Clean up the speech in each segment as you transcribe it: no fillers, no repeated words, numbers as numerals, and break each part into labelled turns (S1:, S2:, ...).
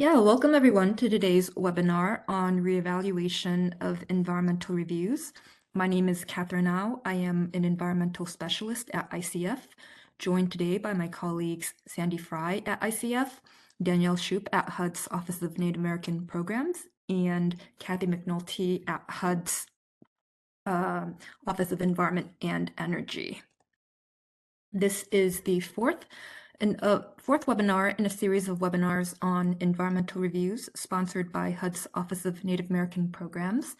S1: Yeah, welcome everyone to today's webinar on reevaluation of environmental reviews. My name is Catherine Au. I am an environmental specialist at ICF, joined today by my colleagues Sandy Fry at ICF, Danielle Shoup at HUD's Office of Native American Programs, and Kathy McNulty at HUD's Office of Environment and Energy. This is the fourth webinar in a series of webinars on environmental reviews sponsored by HUD's Office of Native American Programs.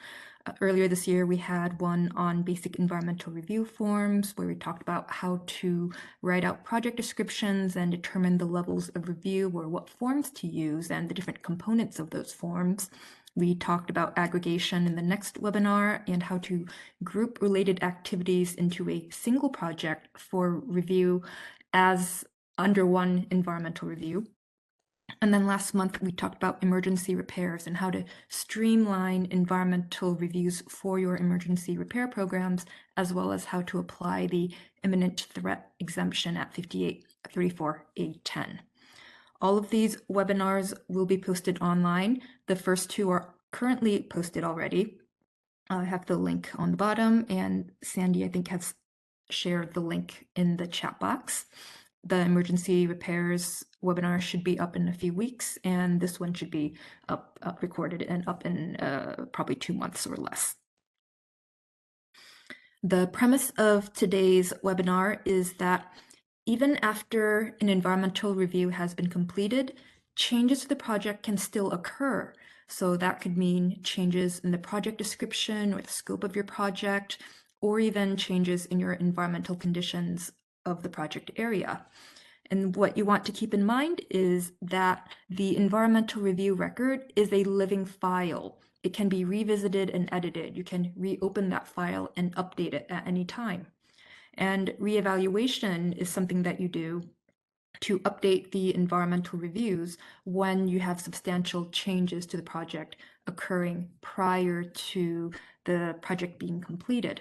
S1: Earlier this year, we had one on basic environmental review forms where we talked about how to write out project descriptions and determine the levels of review or what forms to use and the different components of those forms. We talked about aggregation in the next webinar and how to group related activities into a single project for review as under one environmental review. And then last month, we talked about emergency repairs and how to streamline environmental reviews for your emergency repair programs, as well as how to apply the imminent threat exemption at 5834A10. All of these webinars will be posted online. The first two are currently posted already. I have the link on the bottom, and Sandy, I think, has shared the link in the chat box. The emergency repairs webinar should be up in a few weeks, and this one should be up recorded and up in probably 2 months or less. The premise of today's webinar is that even after an environmental review has been completed, changes to the project can still occur. So that could mean changes in the project description or the scope of your project, or even changes in your environmental conditions of the project area. And what you want to keep in mind is that the environmental review record is a living file. It can be revisited and edited. You can reopen that file and update it at any time. And reevaluation is something that you do to update the environmental reviews when you have substantial changes to the project occurring prior to the project being completed.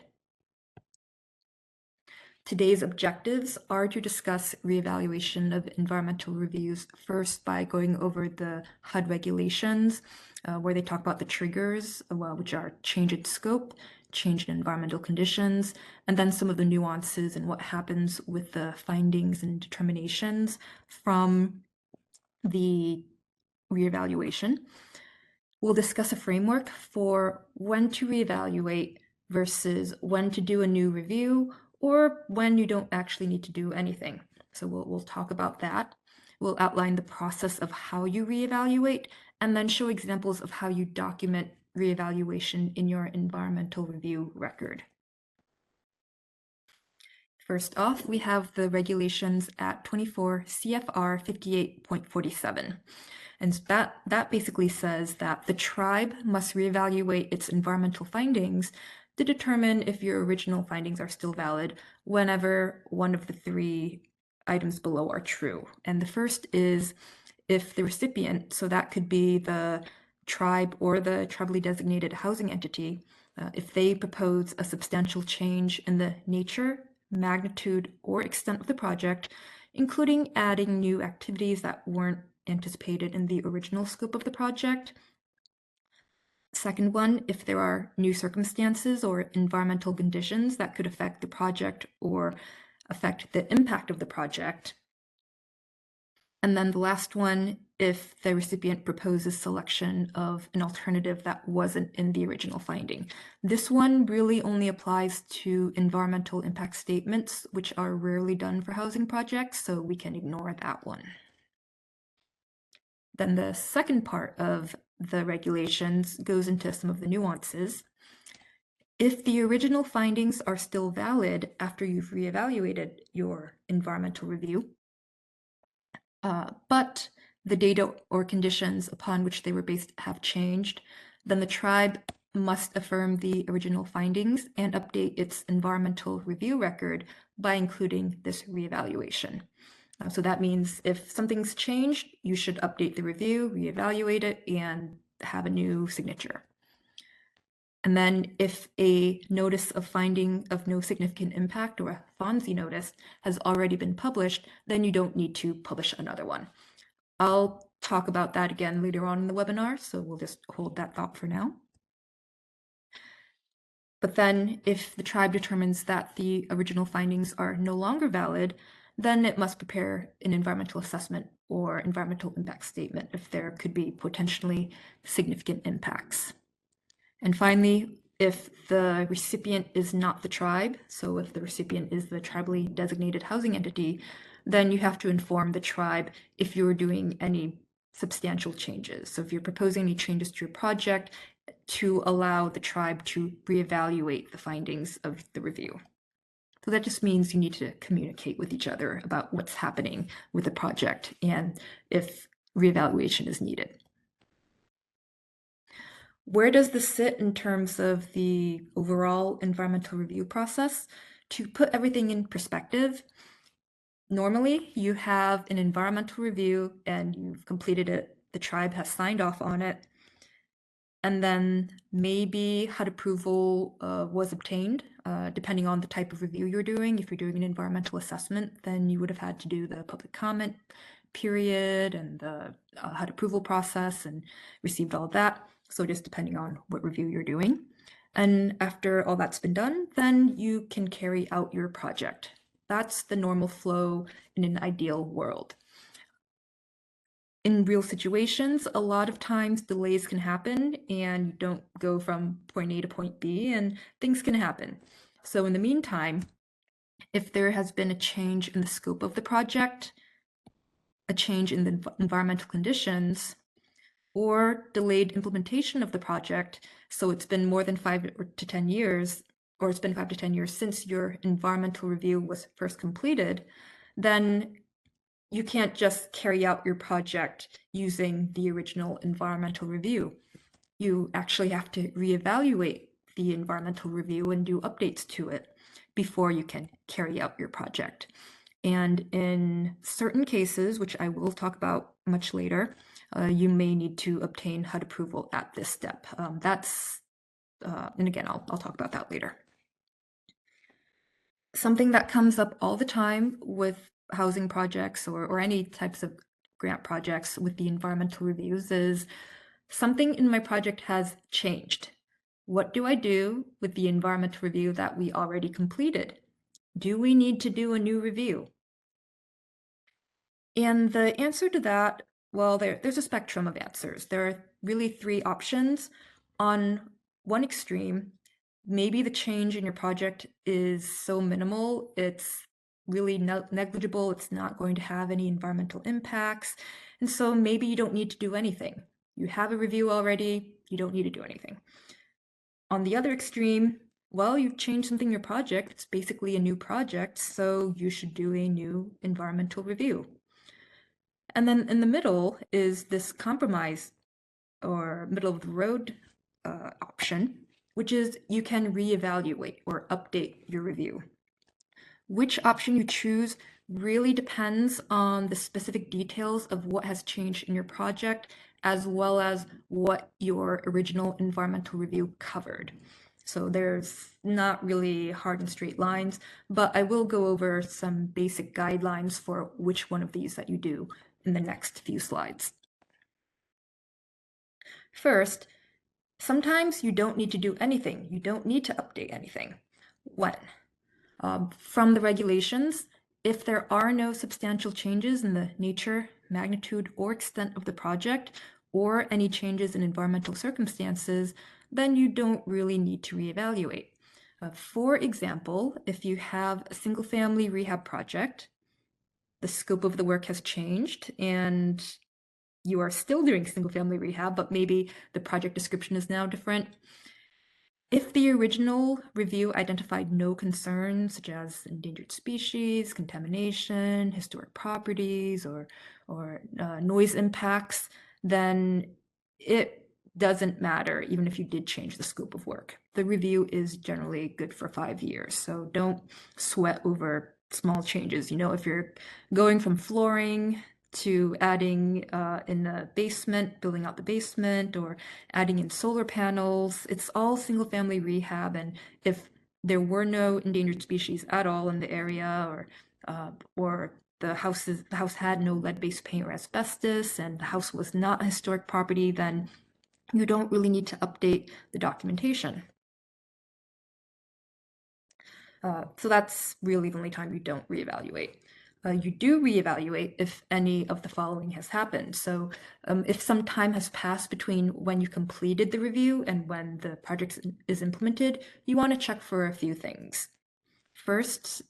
S1: Today's objectives are to discuss reevaluation of environmental reviews, first by going over the HUD regulations, where they talk about the triggers, which are change in scope, change in environmental conditions, and then some of the nuances and what happens with the findings and determinations from the reevaluation. We'll discuss a framework for when to reevaluate versus when to do a new review or when you don't actually need to do anything. So we'll talk about that. We'll outline the process of how you reevaluate and then show examples of how you document reevaluation in your environmental review record. First off, we have the regulations at 24 CFR 58.47. And that basically says that the tribe must reevaluate its environmental findings to determine if your original findings are still valid whenever one of the three items below are true. And the first is if the recipient, so that could be the tribe or the tribally designated housing entity, if they propose a substantial change in the nature, magnitude, or extent of the project, including adding new activities that weren't anticipated in the original scope of the project. Second one, if there are new circumstances or environmental conditions that could affect the project or affect the impact of the project. And then the last one, if the recipient proposes selection of an alternative that wasn't in the original finding. This one really only applies to environmental impact statements, which are rarely done for housing projects, so we can ignore that one. Then the second part of the regulations goes into some of the nuances. If the original findings are still valid after you've reevaluated your environmental review, but the data or conditions upon which they were based have changed, then the tribe must affirm the original findings and update its environmental review record by including this reevaluation. So that means if something's changed, you should update the review, reevaluate it, and have a new signature. And then if a notice of finding of no significant impact or a FONSI notice has already been published, then you don't need to publish another one. I'll talk about that again later on in the webinar, so we'll just hold that thought for now. But then if the tribe determines that the original findings are no longer valid, then it must prepare an environmental assessment or environmental impact statement if there could be potentially significant impacts. And finally, if the recipient is not the tribe, so if the recipient is the tribally designated housing entity, then you have to inform the tribe if you're doing any substantial changes. So if you're proposing any changes to your project, to allow the tribe to reevaluate the findings of the review. So that just means you need to communicate with each other about what's happening with the project and if reevaluation is needed. Where does this sit in terms of the overall environmental review process? To put everything in perspective, normally you have an environmental review and you've completed it, the tribe has signed off on it, and then maybe HUD approval was obtained, depending on the type of review you're doing. If you're doing an environmental assessment, then you would have had to do the public comment period and the HUD approval process and received all of that. So just depending on what review you're doing. And after all that's been done, then you can carry out your project. That's the normal flow in an ideal world. In real situations, a lot of times delays can happen and you don't go from point A to point B and things can happen. So in the meantime, if there has been a change in the scope of the project, a change in the environmental conditions, or delayed implementation of the project, so it's been more than 5 to 10 years, or it's been 5 to 10 years since your environmental review was first completed, then you can't just carry out your project using the original environmental review. You actually have to reevaluate the environmental review and do updates to it before you can carry out your project. And in certain cases, which I will talk about much later, you may need to obtain HUD approval at this step. And again, I'll talk about that later. Something that comes up all the time with housing projects or any types of grant projects with the environmental reviews is something in my project has changed. What do I do with the environmental review that we already completed? Do we need to do a new review? And the answer to that, well, there's a spectrum of answers. There are really three options. On one extreme, maybe the change in your project is so minimal, it's really negligible, it's not going to have any environmental impacts, and so maybe you don't need to do anything. You have a review already, you don't need to do anything. On the other extreme, well, you've changed something in your project, it's basically a new project, so you should do a new environmental review. And then in the middle is this compromise or middle of the road option, which is you can reevaluate or update your review. Which option you choose really depends on the specific details of what has changed in your project, as well as what your original environmental review covered. So there's not really hard and straight lines, but I will go over some basic guidelines for which one of these that you do in the next few slides. First, sometimes you don't need to do anything. You don't need to update anything. When? From the regulations, if there are no substantial changes in the nature, magnitude, or extent of the project, or any changes in environmental circumstances, then you don't really need to reevaluate. For example, if you have a single-family rehab project, the scope of the work has changed, and you are still doing single-family rehab, but maybe the project description is now different. If the original review identified no concerns such as endangered species, contamination, historic properties, or noise impacts, then it doesn't matter even if you did change the scope of work. The review is generally good for 5 years, so don't sweat over small changes. You know, if you're going from flooring to adding in the basement, building out the basement, or adding in solar panels. It's all single family rehab. And if there were no endangered species at all in the area or the house had no lead-based paint or asbestos, and the house was not a historic property, then you don't really need to update the documentation. So that's really the only time you don't reevaluate. You do reevaluate if any of the following has happened. So if some time has passed between when you completed the review and when the project is implemented, you want to check for a few things. First,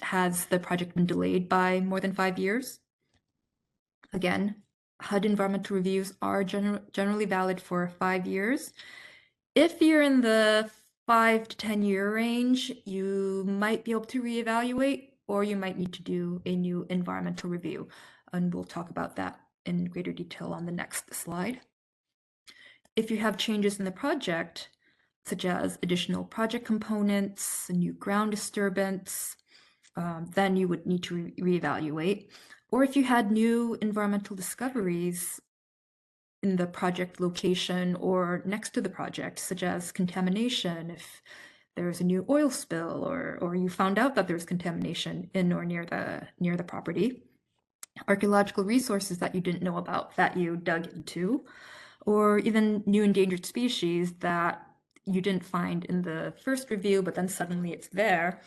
S1: has the project been delayed by more than 5 years? Again, HUD environmental reviews are generally valid for 5 years. If you're in the 5 to 10 year range, you might be able to reevaluate, or you might need to do a new environmental review. And we'll talk about that in greater detail on the next slide. If you have changes in the project, such as additional project components, a new ground disturbance, then you would need to reevaluate. Or if you had new environmental discoveries in the project location or next to the project, such as contamination, if there's a new oil spill, or you found out that there's contamination in or near the property, archaeological resources that you didn't know about that you dug into, or even new endangered species that you didn't find in the first review, but then suddenly it's there,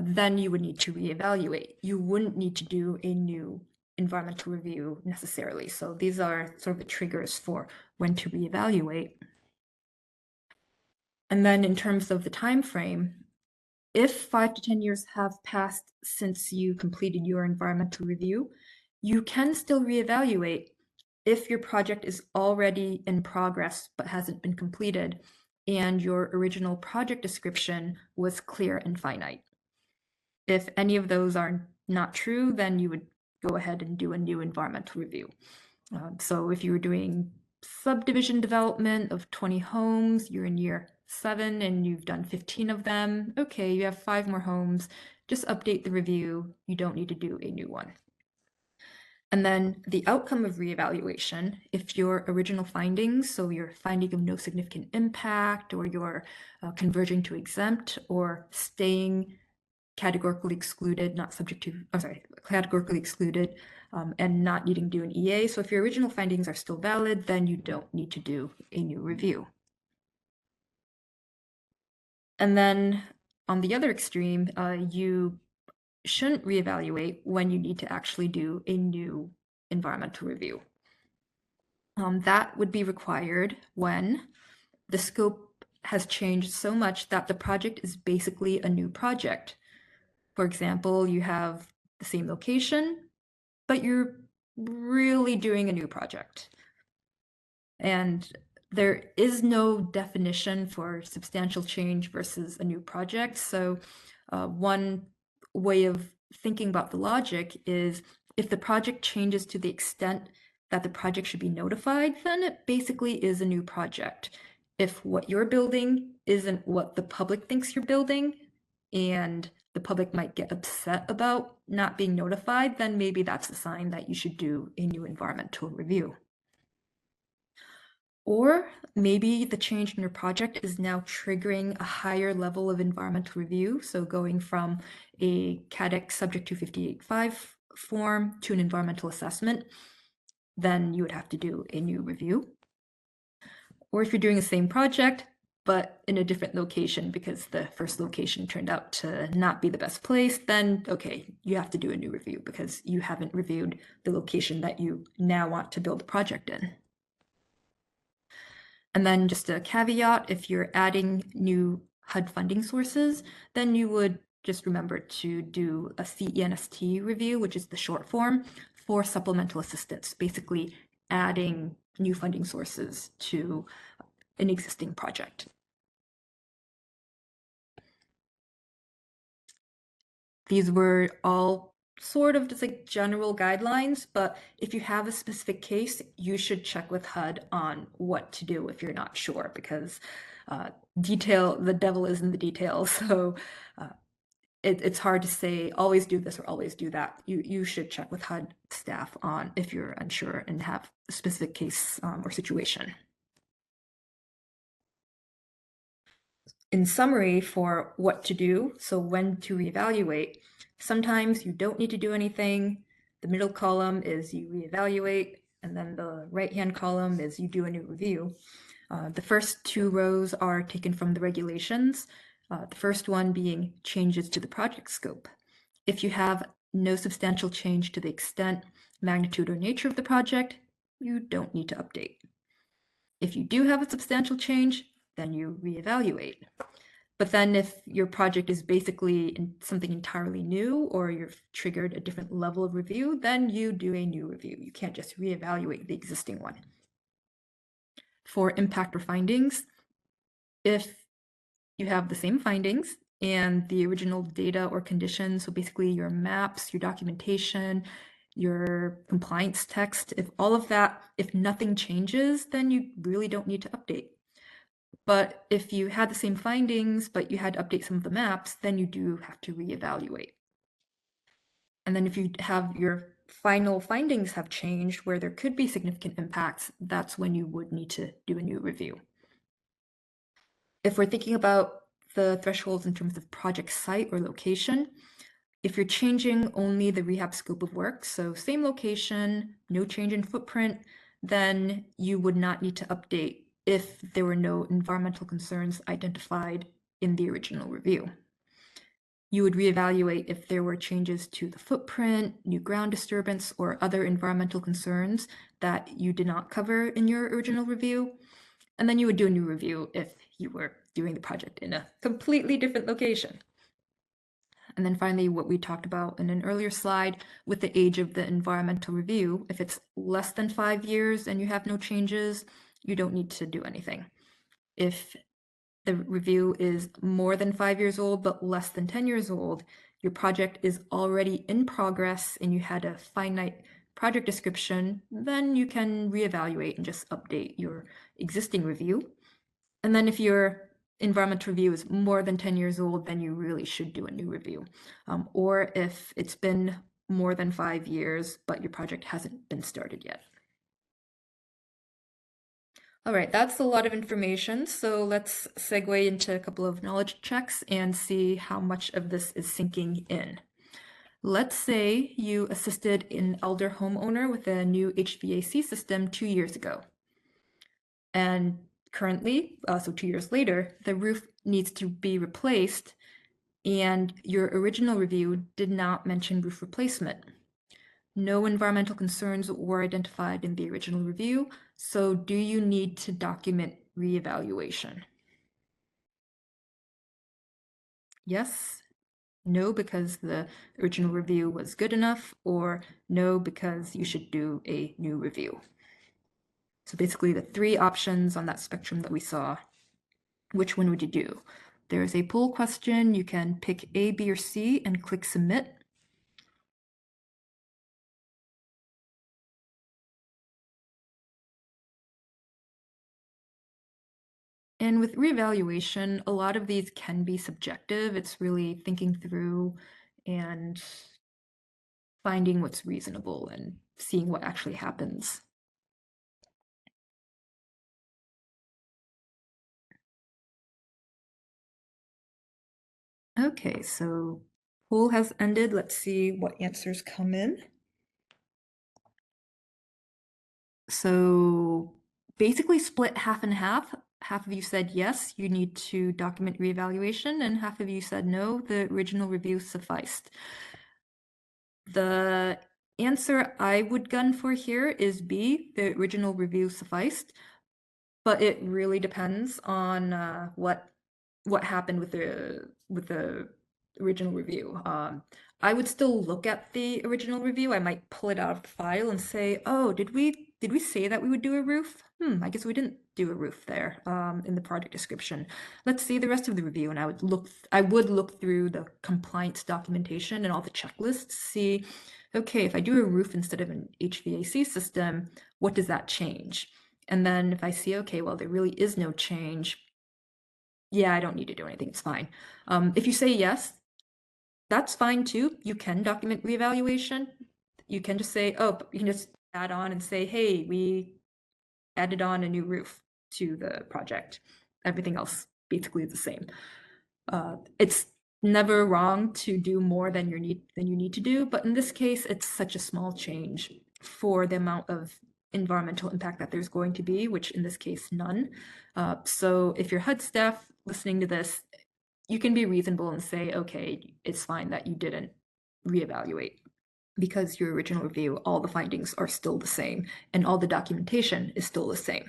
S1: then you would need to reevaluate. You wouldn't need to do a new environmental review necessarily. So these are sort of the triggers for when to reevaluate. And then in terms of the time frame, if 5 to 10 years have passed since you completed your environmental review, you can still reevaluate if your project is already in progress but hasn't been completed and your original project description was clear and finite. If any of those are not true, then you would go ahead and do a new environmental review. So if you were doing subdivision development of 20 homes, you're in year 7 and you've done 15 of them, okay, you have 5 more homes, just update the review. You don't need to do a new one. And then the outcome of reevaluation, if your original findings, so your finding of no significant impact, or you're converging to exempt, or staying categorically excluded, not subject to, I'm sorry, categorically excluded, and not needing to do an EA. So if your original findings are still valid, then you don't need to do a new review. And then on the other extreme, you shouldn't reevaluate when you need to actually do a new environmental review. That would be required when the scope has changed so much that the project is basically a new project. For example, you have the same location, but you're really doing a new project. And there is no definition for substantial change versus a new project. So one way of thinking about the logic is if the project changes to the extent that the project should be notified, then it basically is a new project. If what you're building isn't what the public thinks you're building, and the public might get upset about not being notified, then maybe that's a sign that you should do a new environmental review. Or maybe the change in your project is now triggering a higher level of environmental review. So going from a CADEC subject to 58.5 form to an environmental assessment, then you would have to do a new review. Or if you're doing the same project, but in a different location because the first location turned out to not be the best place, then okay, you have to do a new review because you haven't reviewed the location that you now want to build a project in. And then just a caveat, if you're adding new HUD funding sources, then you would just remember to do a CENST review, which is the short form for supplemental assistance, basically adding new funding sources to an existing project. These were all sort of just like general guidelines, but if you have a specific case, you should check with HUD on what to do if you're not sure, because the devil is in the details. So it's hard to say always do this or always do that. You should check with HUD staff on if you're unsure and have a specific case or situation. In summary, for what to do, so when to reevaluate, Sometimes you don't need to do anything. The middle column is you reevaluate, and then the right-hand column is you do a new review. The first two rows are taken from the regulations, the first one being changes to the project scope. If you have no substantial change to the extent, magnitude, or nature of the project, you don't need to update. If you do have a substantial change, then you reevaluate. But then if your project is basically something entirely new, or you've triggered a different level of review, then you do a new review. You can't just reevaluate the existing one. For impact or findings, if you have the same findings and the original data or conditions, so basically your maps, your documentation, your compliance text, if all of that, if nothing changes, then you really don't need to update. But if you had the same findings, but you had to update some of the maps, then you do have to reevaluate. And then if you have your final findings have changed where there could be significant impacts, that's when you would need to do a new review. If we're thinking about the thresholds in terms of project site or location, if you're changing only the rehab scope of work, so same location, no change in footprint, then you would not need to update if there were no environmental concerns identified in the original review. You would reevaluate if there were changes to the footprint, new ground disturbance, or other environmental concerns that you did not cover in your original review. And then you would do a new review if you were doing the project in a completely different location. And then finally, what we talked about in an earlier slide with the age of the environmental review, if it's less than 5 years and you have no changes, you don't need to do anything. If the review is more than 5 years old, but less than 10 years old, your project is already in progress and you had a finite project description, then you can reevaluate and just update your existing review. And then if your environmental review is more than 10 years old, then you really should do a new review. Or if it's been more than 5 years, but your project hasn't been started yet. All right, that's a lot of information. So let's segue into a couple of knowledge checks and see how much of this is sinking in. Let's say you assisted an elder homeowner with a new HVAC system 2 years ago. And currently, so 2 years later, the roof needs to be replaced, and your original review did not mention roof replacement. No environmental concerns were identified in the original review, so do you need to document reevaluation? Yes, no, because the original review was good enough, or no, because you should do a new review. So basically the three options on that spectrum that we saw, which one would you do? There's a poll question. You can pick A, B, or C and click submit. And with reevaluation, a lot of these can be subjective. It's really thinking through and finding what's reasonable and seeing what actually happens. Okay, so poll has ended. Let's see what answers come in. So basically split half and half. Half of you said yes, you need to document reevaluation, and half of you said no, the original review sufficed. The answer I would gun for here is B, the original review sufficed, but it really depends on what happened with the original review. I would still look at the original review. I might pull it out of the file and say, oh, did we say that we would do a roof? I guess we didn't do a roof there in the project description. Let's see the rest of the review. And I would look through the compliance documentation and all the checklists, see, okay, if I do a roof instead of an HVAC system, what does that change? And then if I see, okay, well, there really is no change, yeah, I don't need to do anything, it's fine. If you say yes, that's fine too. You can document reevaluation. You can just say, oh, you can just add on and say, hey, we added on a new roof to the project. Everything else basically is the same. It's never wrong to do more than you need to do, but in this case, it's such a small change for the amount of environmental impact that there's going to be, which in this case, none. So if you're HUD staff listening to this, you can be reasonable and say, okay, it's fine that you didn't reevaluate because your original review, all the findings are still the same and all the documentation is still the same.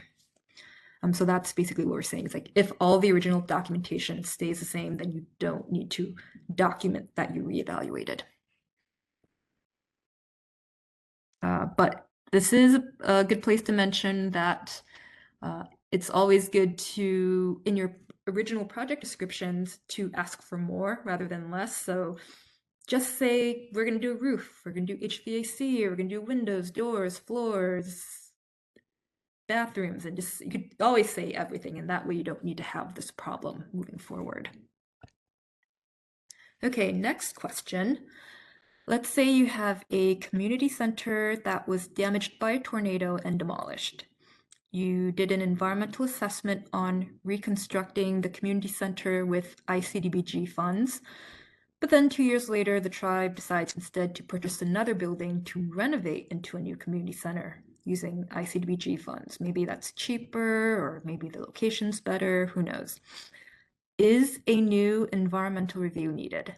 S1: So that's basically what we're saying. It's like if all the original documentation stays the same, then you don't need to document that you reevaluated. But this is a good place to mention that it's always good to, in your original project descriptions, to ask for more rather than less. So just say, we're going to do a roof, we're going to do HVAC, or we're going to do windows, doors, floors, bathrooms, and just, you could always say everything, and that way you don't need to have this problem moving forward. Okay, next question. Let's say you have a community center that was damaged by a tornado and demolished. You did an environmental assessment on reconstructing the community center with ICDBG funds, but then 2 years later, the tribe decides instead to purchase another building to renovate into a new community center using ICDBG funds. Maybe that's cheaper, or maybe the location's better, who knows. Is a new environmental review needed?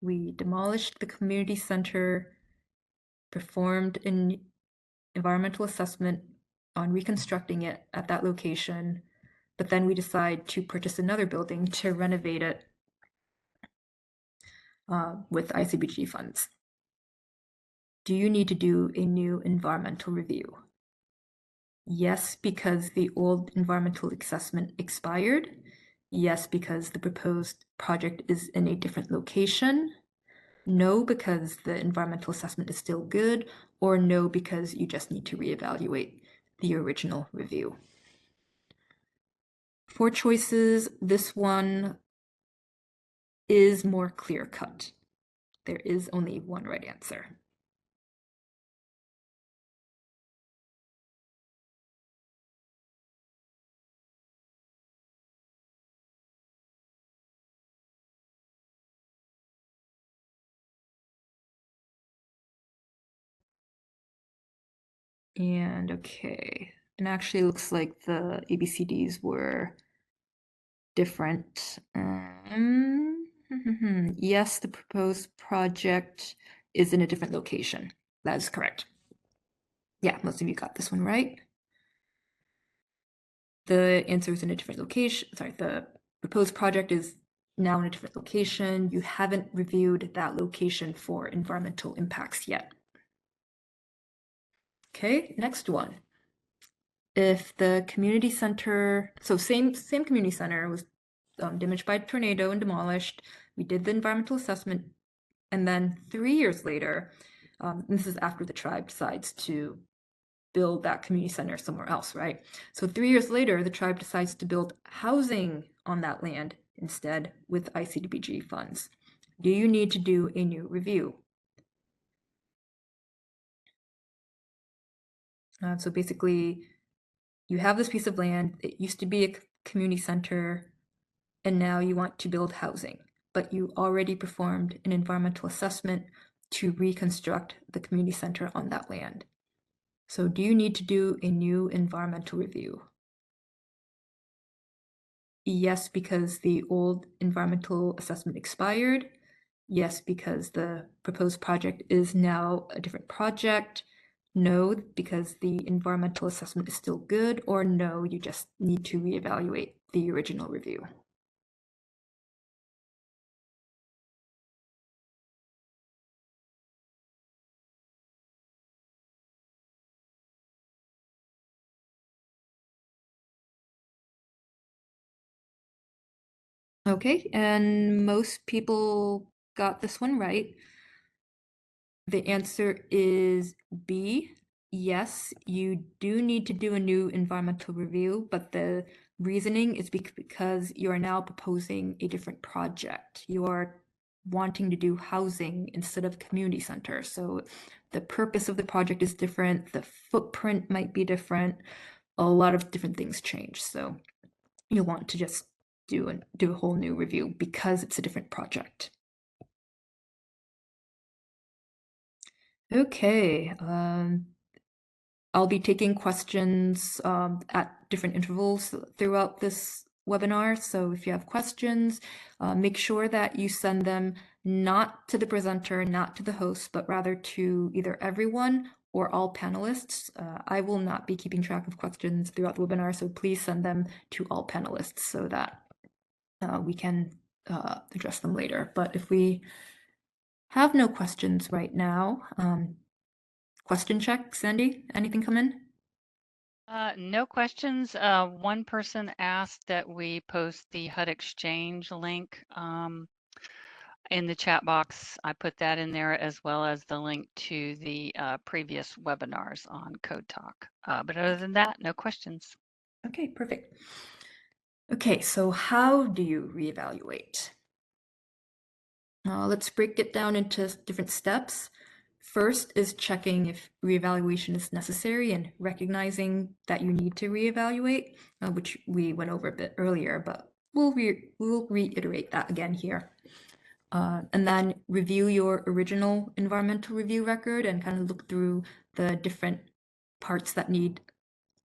S1: We demolished the community center, performed an environmental assessment on reconstructing it at that location, but then we decide to purchase another building to renovate it with ICBG funds. Do you need to do a new environmental review? Yes, because the old environmental assessment expired. Yes, because the proposed project is in a different location. No, because the environmental assessment is still good. Or no, because you just need to reevaluate the original review. 4 choices. This one is more clear-cut. There is only one right answer. And okay, and actually looks like the ABCDs were different. Yes, the proposed project is in a different location. That is correct. Yeah, most of you got this one right. The answer is in a different location. Sorry, the proposed project is now in a different location. You haven't reviewed that location for environmental impacts yet. Okay, next one. If the community center, so same community center was damaged by a tornado and demolished. We did the environmental assessment, and then 3 years later, this is after the tribe decides to build that community center somewhere else, right? So 3 years later, the tribe decides to build housing on that land instead with ICDBG funds. Do you need to do a new review? So basically, you have this piece of land. It used to be a community center, and now you want to build housing, but you already performed an environmental assessment to reconstruct the community center on that land. So do you need to do a new environmental review? Yes, because the old environmental assessment expired. Yes, because the proposed project is now a different project. No, because the environmental assessment is still good. Or no, you just need to reevaluate the original review. Okay, and most people got this one right. The answer is B. Yes, you do need to do a new environmental review, but the reasoning is because you are now proposing a different project. You are wanting to do housing instead of community center. So the purpose of the project is different. The footprint might be different. A lot of different things change. So you'll want to just do a whole new review because it's a different project. Okay, I'll be taking questions at different intervals throughout this webinar. So if you have questions, make sure that you send them not to the presenter, not to the host, but rather to either everyone or all panelists. I will not be keeping track of questions throughout the webinar, so please send them to all panelists so that we can address them later. But if we have no questions right now, question check, Sandy, anything come in?
S2: No questions. One person asked that we post the HUD Exchange link in the chat box. I put that in there as well as the link to the previous webinars on Code Talk. But other than that, no questions.
S1: Okay, perfect. Okay, so how do you reevaluate? Let's break it down into different steps. First is checking if reevaluation is necessary and recognizing that you need to reevaluate, which we went over a bit earlier, but we'll reiterate that again here. And then review your original environmental review record and kind of look through the different parts that need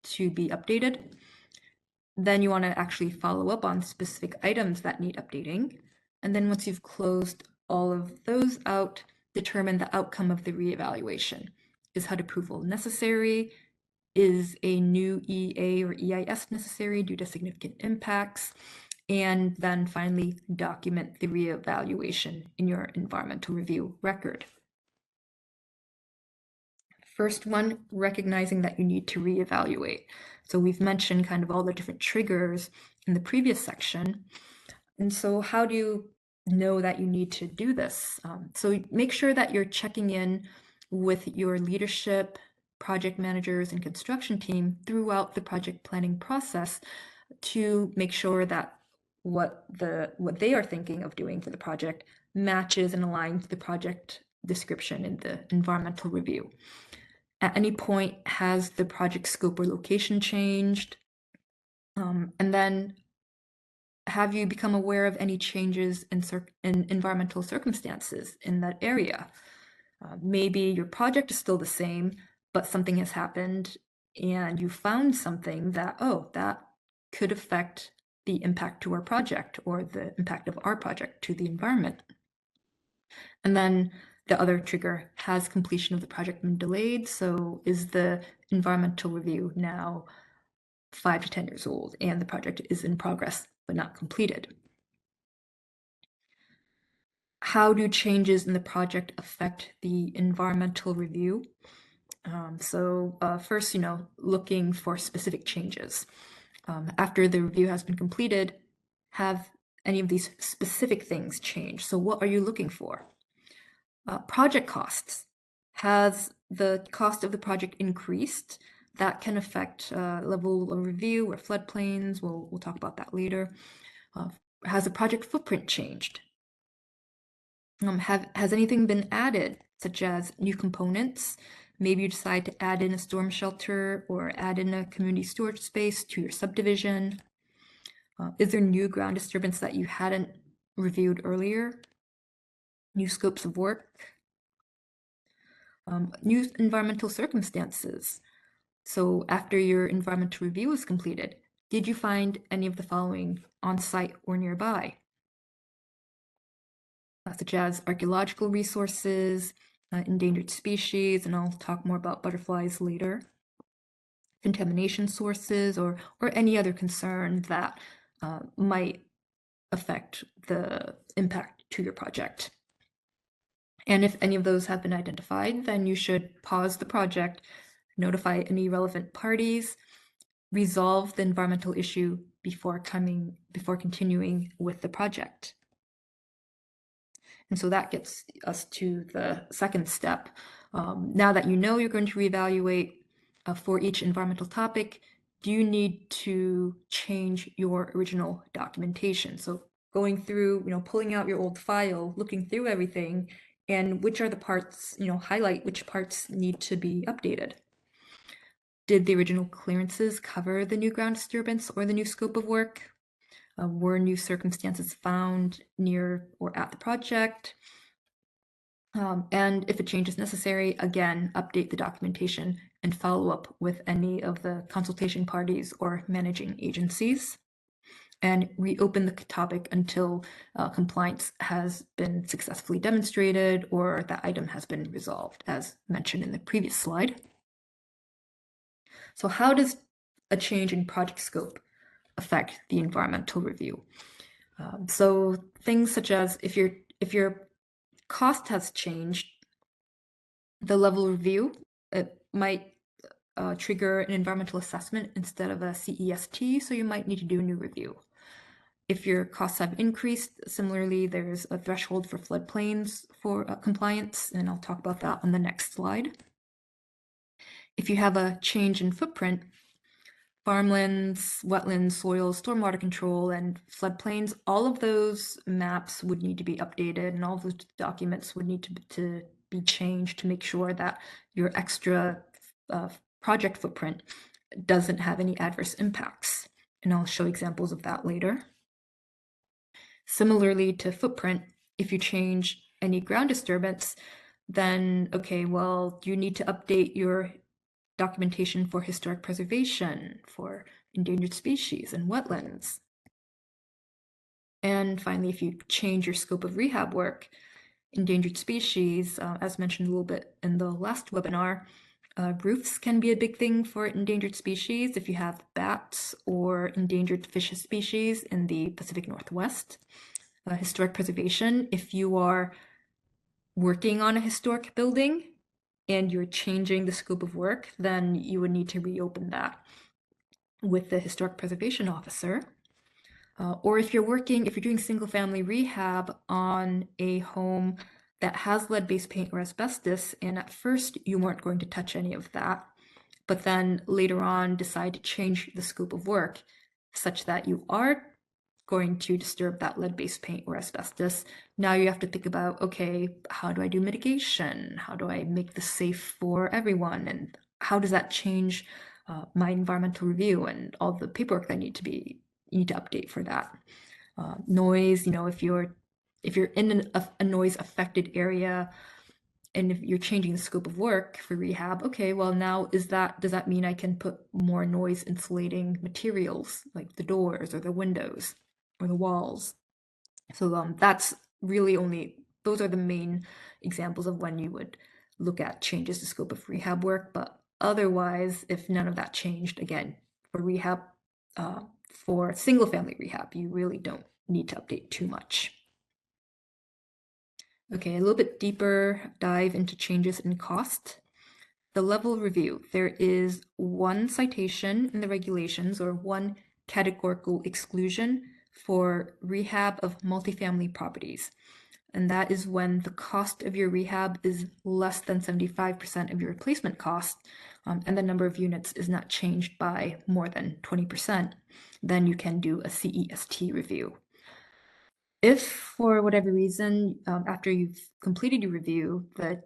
S1: to be updated. Then you want to actually follow up on specific items that need updating. And then once you've closed all of those out, determine the outcome of the reevaluation. Is HUD approval necessary? Is a new EA or EIS necessary due to significant impacts? And then finally, document the reevaluation in your environmental review record. First one, recognizing that you need to reevaluate. So we've mentioned kind of all the different triggers in the previous section. And so how do you know that you need to do this? So make sure that you're checking in with your leadership, project managers, and construction team throughout the project planning process to make sure that what they are thinking of doing for the project matches and aligns with the project description in the environmental review. At any point, has the project scope or location changed? And then have you become aware of any changes in environmental circumstances in that area? Maybe your project is still the same, but something has happened and you found something that, oh, that could affect the impact to our project or the impact of our project to the environment. And then the other trigger, has completion of the project been delayed? So is the environmental review now 5 to 10 years old and the project is in progress but not completed? How do changes in the project affect the environmental review? First, looking for specific changes. After the review has been completed, have any of these specific things changed? So what are you looking for? Project costs. Has the cost of the project increased? That can affect level of review or floodplains. We'll talk about that later. Has the project footprint changed? Has anything been added, such as new components? Maybe you decide to add in a storm shelter or add in a community storage space to your subdivision. Is there new ground disturbance that you hadn't reviewed earlier? New scopes of work? New environmental circumstances. So after your environmental review was completed, did you find any of the following on site or nearby? Such as archaeological resources, endangered species, and I'll talk more about butterflies later, contamination sources, or any other concern that might affect the impact to your project. And if any of those have been identified, then you should pause the project, notify any relevant parties, resolve the environmental issue before continuing with the project. And so that gets us to the second step. Now that you know you're going to reevaluate for each environmental topic, do you need to change your original documentation? So going through, pulling out your old file, looking through everything, and which are the parts, highlight which parts need to be updated. Did the original clearances cover the new ground disturbance or the new scope of work? Were new circumstances found near or at the project? And if a change is necessary, again, update the documentation and follow up with any of the consultation parties or managing agencies, and reopen the topic until compliance has been successfully demonstrated or the item has been resolved, as mentioned in the previous slide. So how does a change in project scope affect the environmental review? So things such as if your cost has changed, the level review, it might trigger an environmental assessment instead of a CEST, so you might need to do a new review. If your costs have increased, similarly, there's a threshold for floodplains for compliance, and I'll talk about that on the next slide. If you have a change in footprint, farmlands, wetlands, soils, stormwater control, and floodplains, all of those maps would need to be updated, and all of those documents would need to be changed to make sure that your extra project footprint doesn't have any adverse impacts. And I'll show examples of that later. Similarly to footprint, if you change any ground disturbance, then, okay, well, you need to update your documentation for historic preservation, for endangered species and wetlands. And finally, if you change your scope of rehab work, endangered species, as mentioned a little bit in the last webinar, roofs can be a big thing for endangered species if you have bats or endangered fish species in the Pacific Northwest. Historic preservation, if you are working on a historic building and you're changing the scope of work, then you would need to reopen that with the historic preservation officer. Or if you're doing single family rehab on a home that has lead-based paint or asbestos, and at first you weren't going to touch any of that, but then later on decide to change the scope of work such that you are going to disturb that lead-based paint or asbestos. Now you have to think about, okay, how do I do mitigation? How do I make this safe for everyone? And how does that change my environmental review and all the paperwork that you need to update for that? Noise, if you're in a noise affected area and if you're changing the scope of work for rehab, okay, well now does that mean I can put more noise insulating materials like the doors or the windows or the walls? So that's really those are the main examples of when you would look at changes to scope of rehab work. But otherwise, if none of that changed, again, for rehab, for single family rehab, you really don't need to update too much. Okay, a little bit deeper dive into changes in cost. The level review, there is one citation in the regulations or one categorical exclusion for rehab of multifamily properties. And that is when the cost of your rehab is less than 75% of your replacement cost, and the number of units is not changed by more than 20%, then you can do a CEST review. If for whatever reason, after you've completed your review, the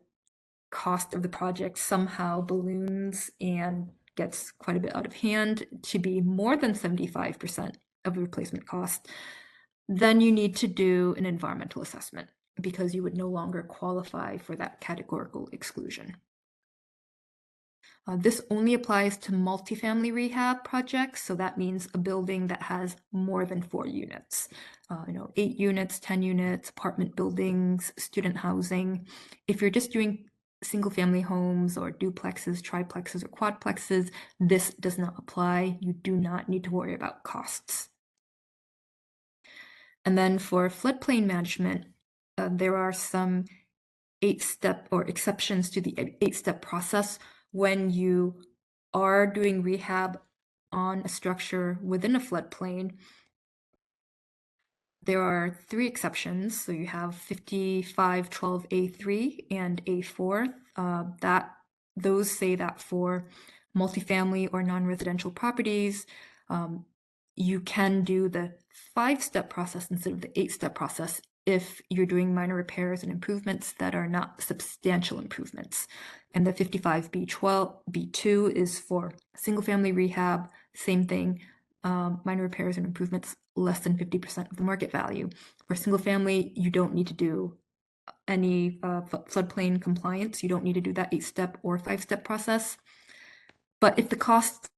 S1: cost of the project somehow balloons and gets quite a bit out of hand to be more than 75% of the replacement cost, then you need to do an environmental assessment because you would no longer qualify for that categorical exclusion. This only applies to multifamily rehab projects, so that means a building that has more than 4 units. 8 units, 10 units, apartment buildings, student housing. If you're just doing single family homes or duplexes, triplexes, or quadplexes, this does not apply. You do not need to worry about costs. And then for floodplain management, there are some 8-step or exceptions to the 8-step process when you are doing rehab on a structure within a floodplain. There are 3 exceptions. So you have 5512A3 and A4. Those say that for multifamily or non-residential properties, you can do the 5-step process instead of the 8-step process if you're doing minor repairs and improvements that are not substantial improvements. And the 55B2 is for single family rehab, same thing, minor repairs and improvements less than 50% of the market value. For single family, you don't need to do any floodplain compliance. You don't need to do that 8-step or 5-step process. But if the costs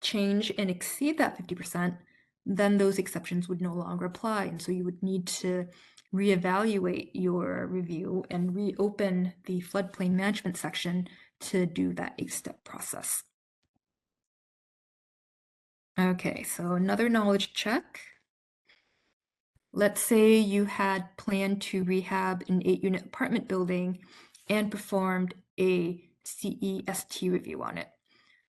S1: change and exceed that 50%, then those exceptions would no longer apply. And so you would need to reevaluate your review and reopen the floodplain management section to do that 8-step process. Okay, so another knowledge check. Let's say you had planned to rehab an 8-unit apartment building and performed a CEST review on it.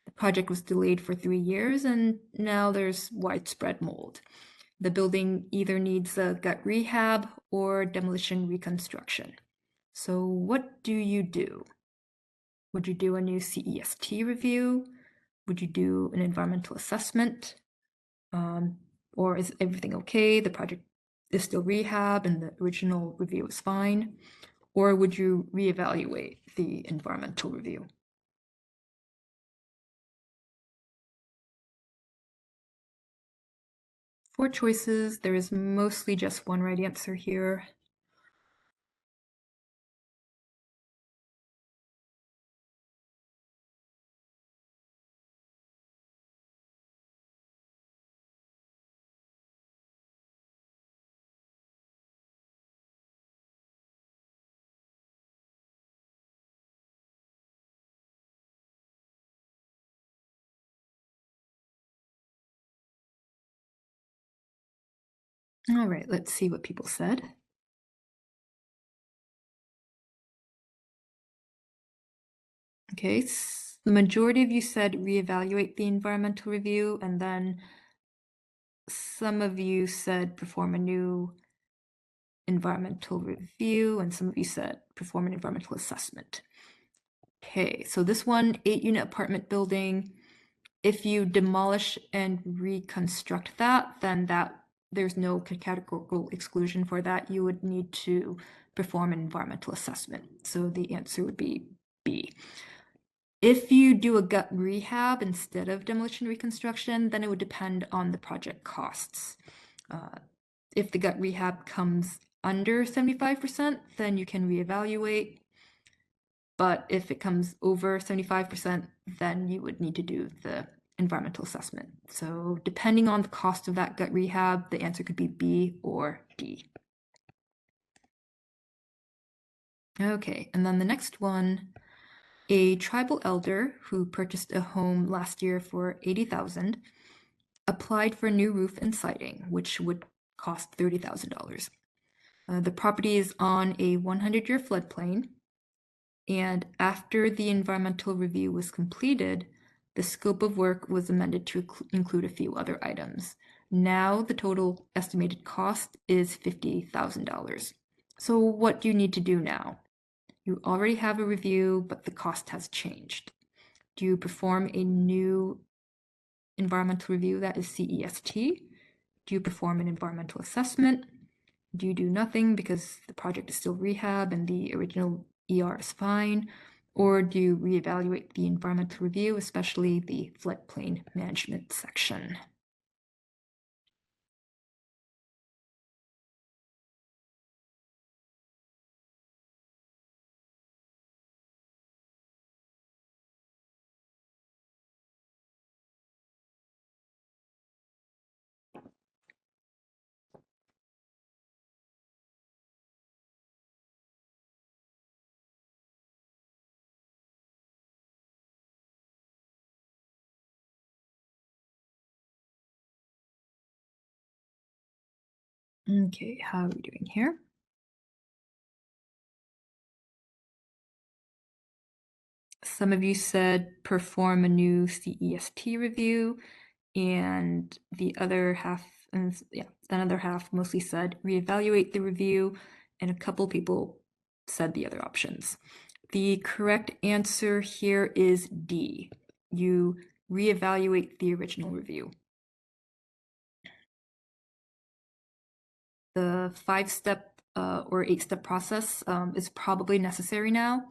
S1: The project was delayed for 3 years and now there's widespread mold. The building either needs a gut rehab or demolition reconstruction. So what do you do? Would you do a new CEST review? Would you do an environmental assessment? Or is everything okay? The project is still rehab and the original review is fine? Or would you reevaluate the environmental review? Four choices. There is mostly just one right answer here. All right, let's see what people said. Okay, the majority of you said reevaluate the environmental review, and then some of you said perform a new environmental review, and some of you said perform an environmental assessment. Okay, so this one, 8-unit apartment building, if you demolish and reconstruct that, then there's no categorical exclusion for that. You would need to perform an environmental assessment. So the answer would be B. If you do a gut rehab instead of demolition reconstruction, then it would depend on the project costs. If the gut rehab comes under 75%, then you can reevaluate. But if it comes over 75%, then you would need to do the environmental assessment. So depending on the cost of that gut rehab, the answer could be B or D. Okay, and then the next one, a tribal elder who purchased a home last year for $80,000 applied for a new roof and siding, which would cost $30,000. The property is on a 100-year floodplain, and after the environmental review was completed, the scope of work was amended to include a few other items. Now the total estimated cost is $50,000. So what do you need to do now? You already have a review, but the cost has changed. Do you perform a new environmental review that is CEST? Do you perform an environmental assessment? Do you do nothing because the project is still rehab and the original ER is fine? Or do you reevaluate the environmental review, especially the floodplain management section? Okay, how are we doing here? Some of you said perform a new CEST review, and the other half, another half mostly said reevaluate the review, and a couple people said the other options. The correct answer here is D. You reevaluate the original review. The 5-step or 8-step process is probably necessary now.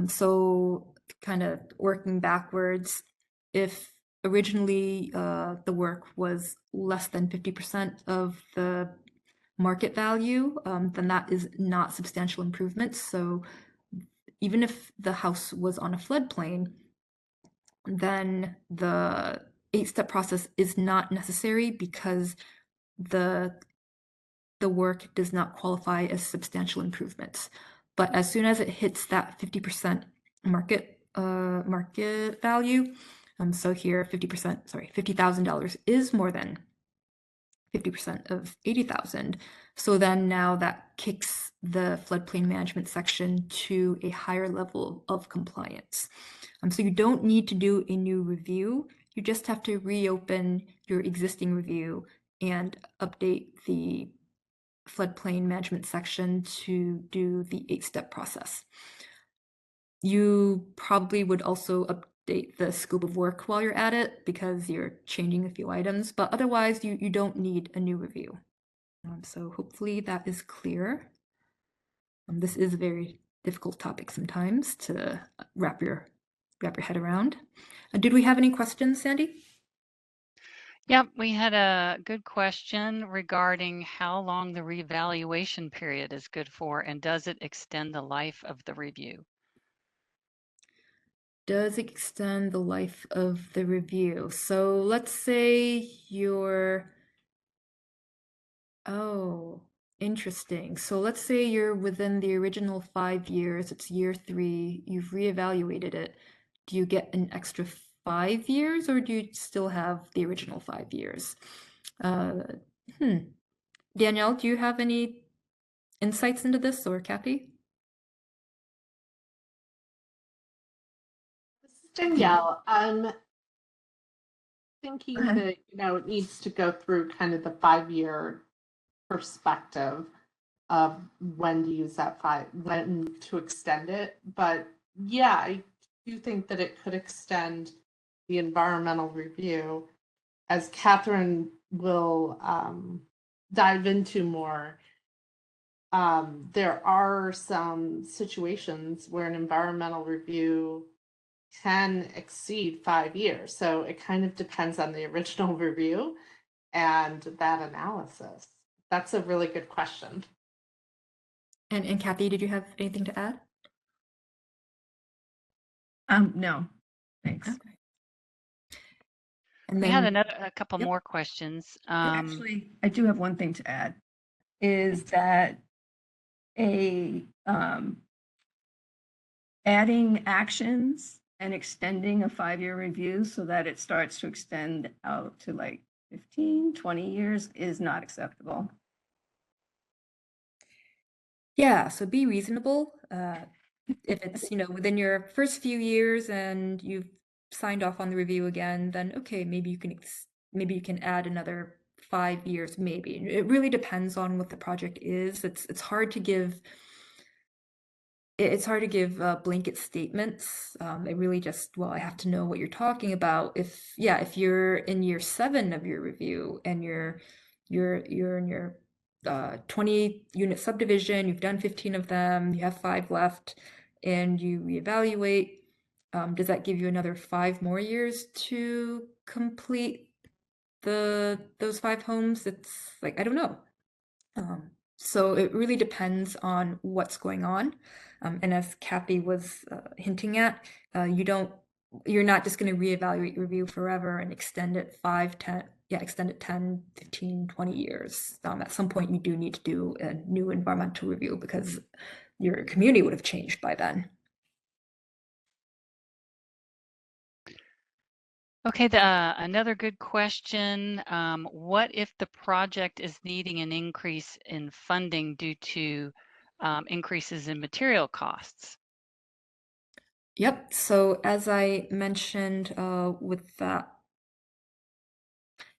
S1: So kind of working backwards, if originally the work was less than 50% of the market value, then that is not substantial improvements. So even if the house was on a floodplain, then the 8-step process is not necessary because the work does not qualify as substantial improvements. But as soon as it hits that 50% market value, so here 50%, sorry, $50,000 is more than 50% of 80,000. So then now that kicks the floodplain management section to a higher level of compliance. So you don't need to do a new review. You just have to reopen your existing review and update the floodplain management section to do the 8-step process. You probably would also update the scope of work while you're at it because you're changing a few items, but otherwise you don't need a new review. So hopefully that is clear. This is a very difficult topic sometimes to wrap your head around. Did we have any questions, Sandy?
S2: Yep, we had a good question regarding how long the reevaluation period is good for, and does it extend the life of the review?
S1: Does extend the life of the review. So let's say you're, oh, interesting. So let's say you're within the original 5 years, it's year 3, you've reevaluated it. Do you get an extra 5 years or do you still have the original 5 years? Danielle, do you have any insights into this, or Kathy?
S3: This is Danielle. I'm thinking that it needs to go through kind of the 5-year perspective of when to use that when to extend it. But yeah, I do think that it could extend the environmental review, as Catherine will dive into more. There are some situations where an environmental review can exceed 5 years. So it kind of depends on the original review and that analysis. That's a really good question.
S1: And Kathy, did you have anything to add?
S4: No, thanks.
S1: Okay. And
S2: We
S1: then
S2: had a couple
S1: Yep.
S2: more questions.
S4: Actually, I do have one thing to add, is that adding actions and extending a 5-year review so that it starts to extend out to like 15, 20 years is not acceptable.
S1: Yeah, so be reasonable. If it's, within your first few years and you've signed off on the review again, then okay, maybe you can add another 5 years, maybe. It really depends on what the project is. It's hard to give blanket statements. It really just, well, I have to know what you're talking about. If you're in year 7 of your review and you're in your 20-unit subdivision, you've done 15 of them, you have 5 left, and you reevaluate, does that give you another 5 more years to complete those 5 homes? It's like, I don't know. So it really depends on what's going on. And as Kathy was hinting at, you're not just going to reevaluate your review forever and extend it 10, 15, 20 years. At some point, you do need to do a new environmental review because your community would have changed by then.
S2: Okay, another good question. What if the project is needing an increase in funding due to increases in material costs?
S1: Yep. So as I mentioned with that,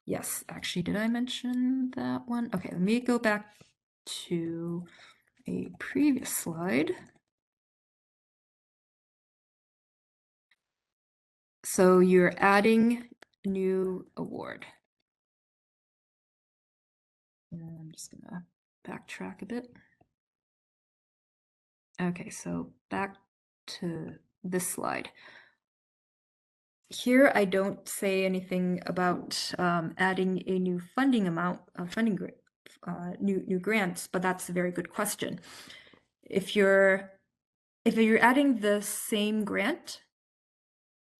S1: yes, actually, did I mention that one? Okay, let me go back to a previous slide. So you're adding a new award. And I'm just gonna backtrack a bit. Okay, so back to this slide. Here, I don't say anything about adding a new funding amount, new grants, but that's a very good question. If you're adding the same grant,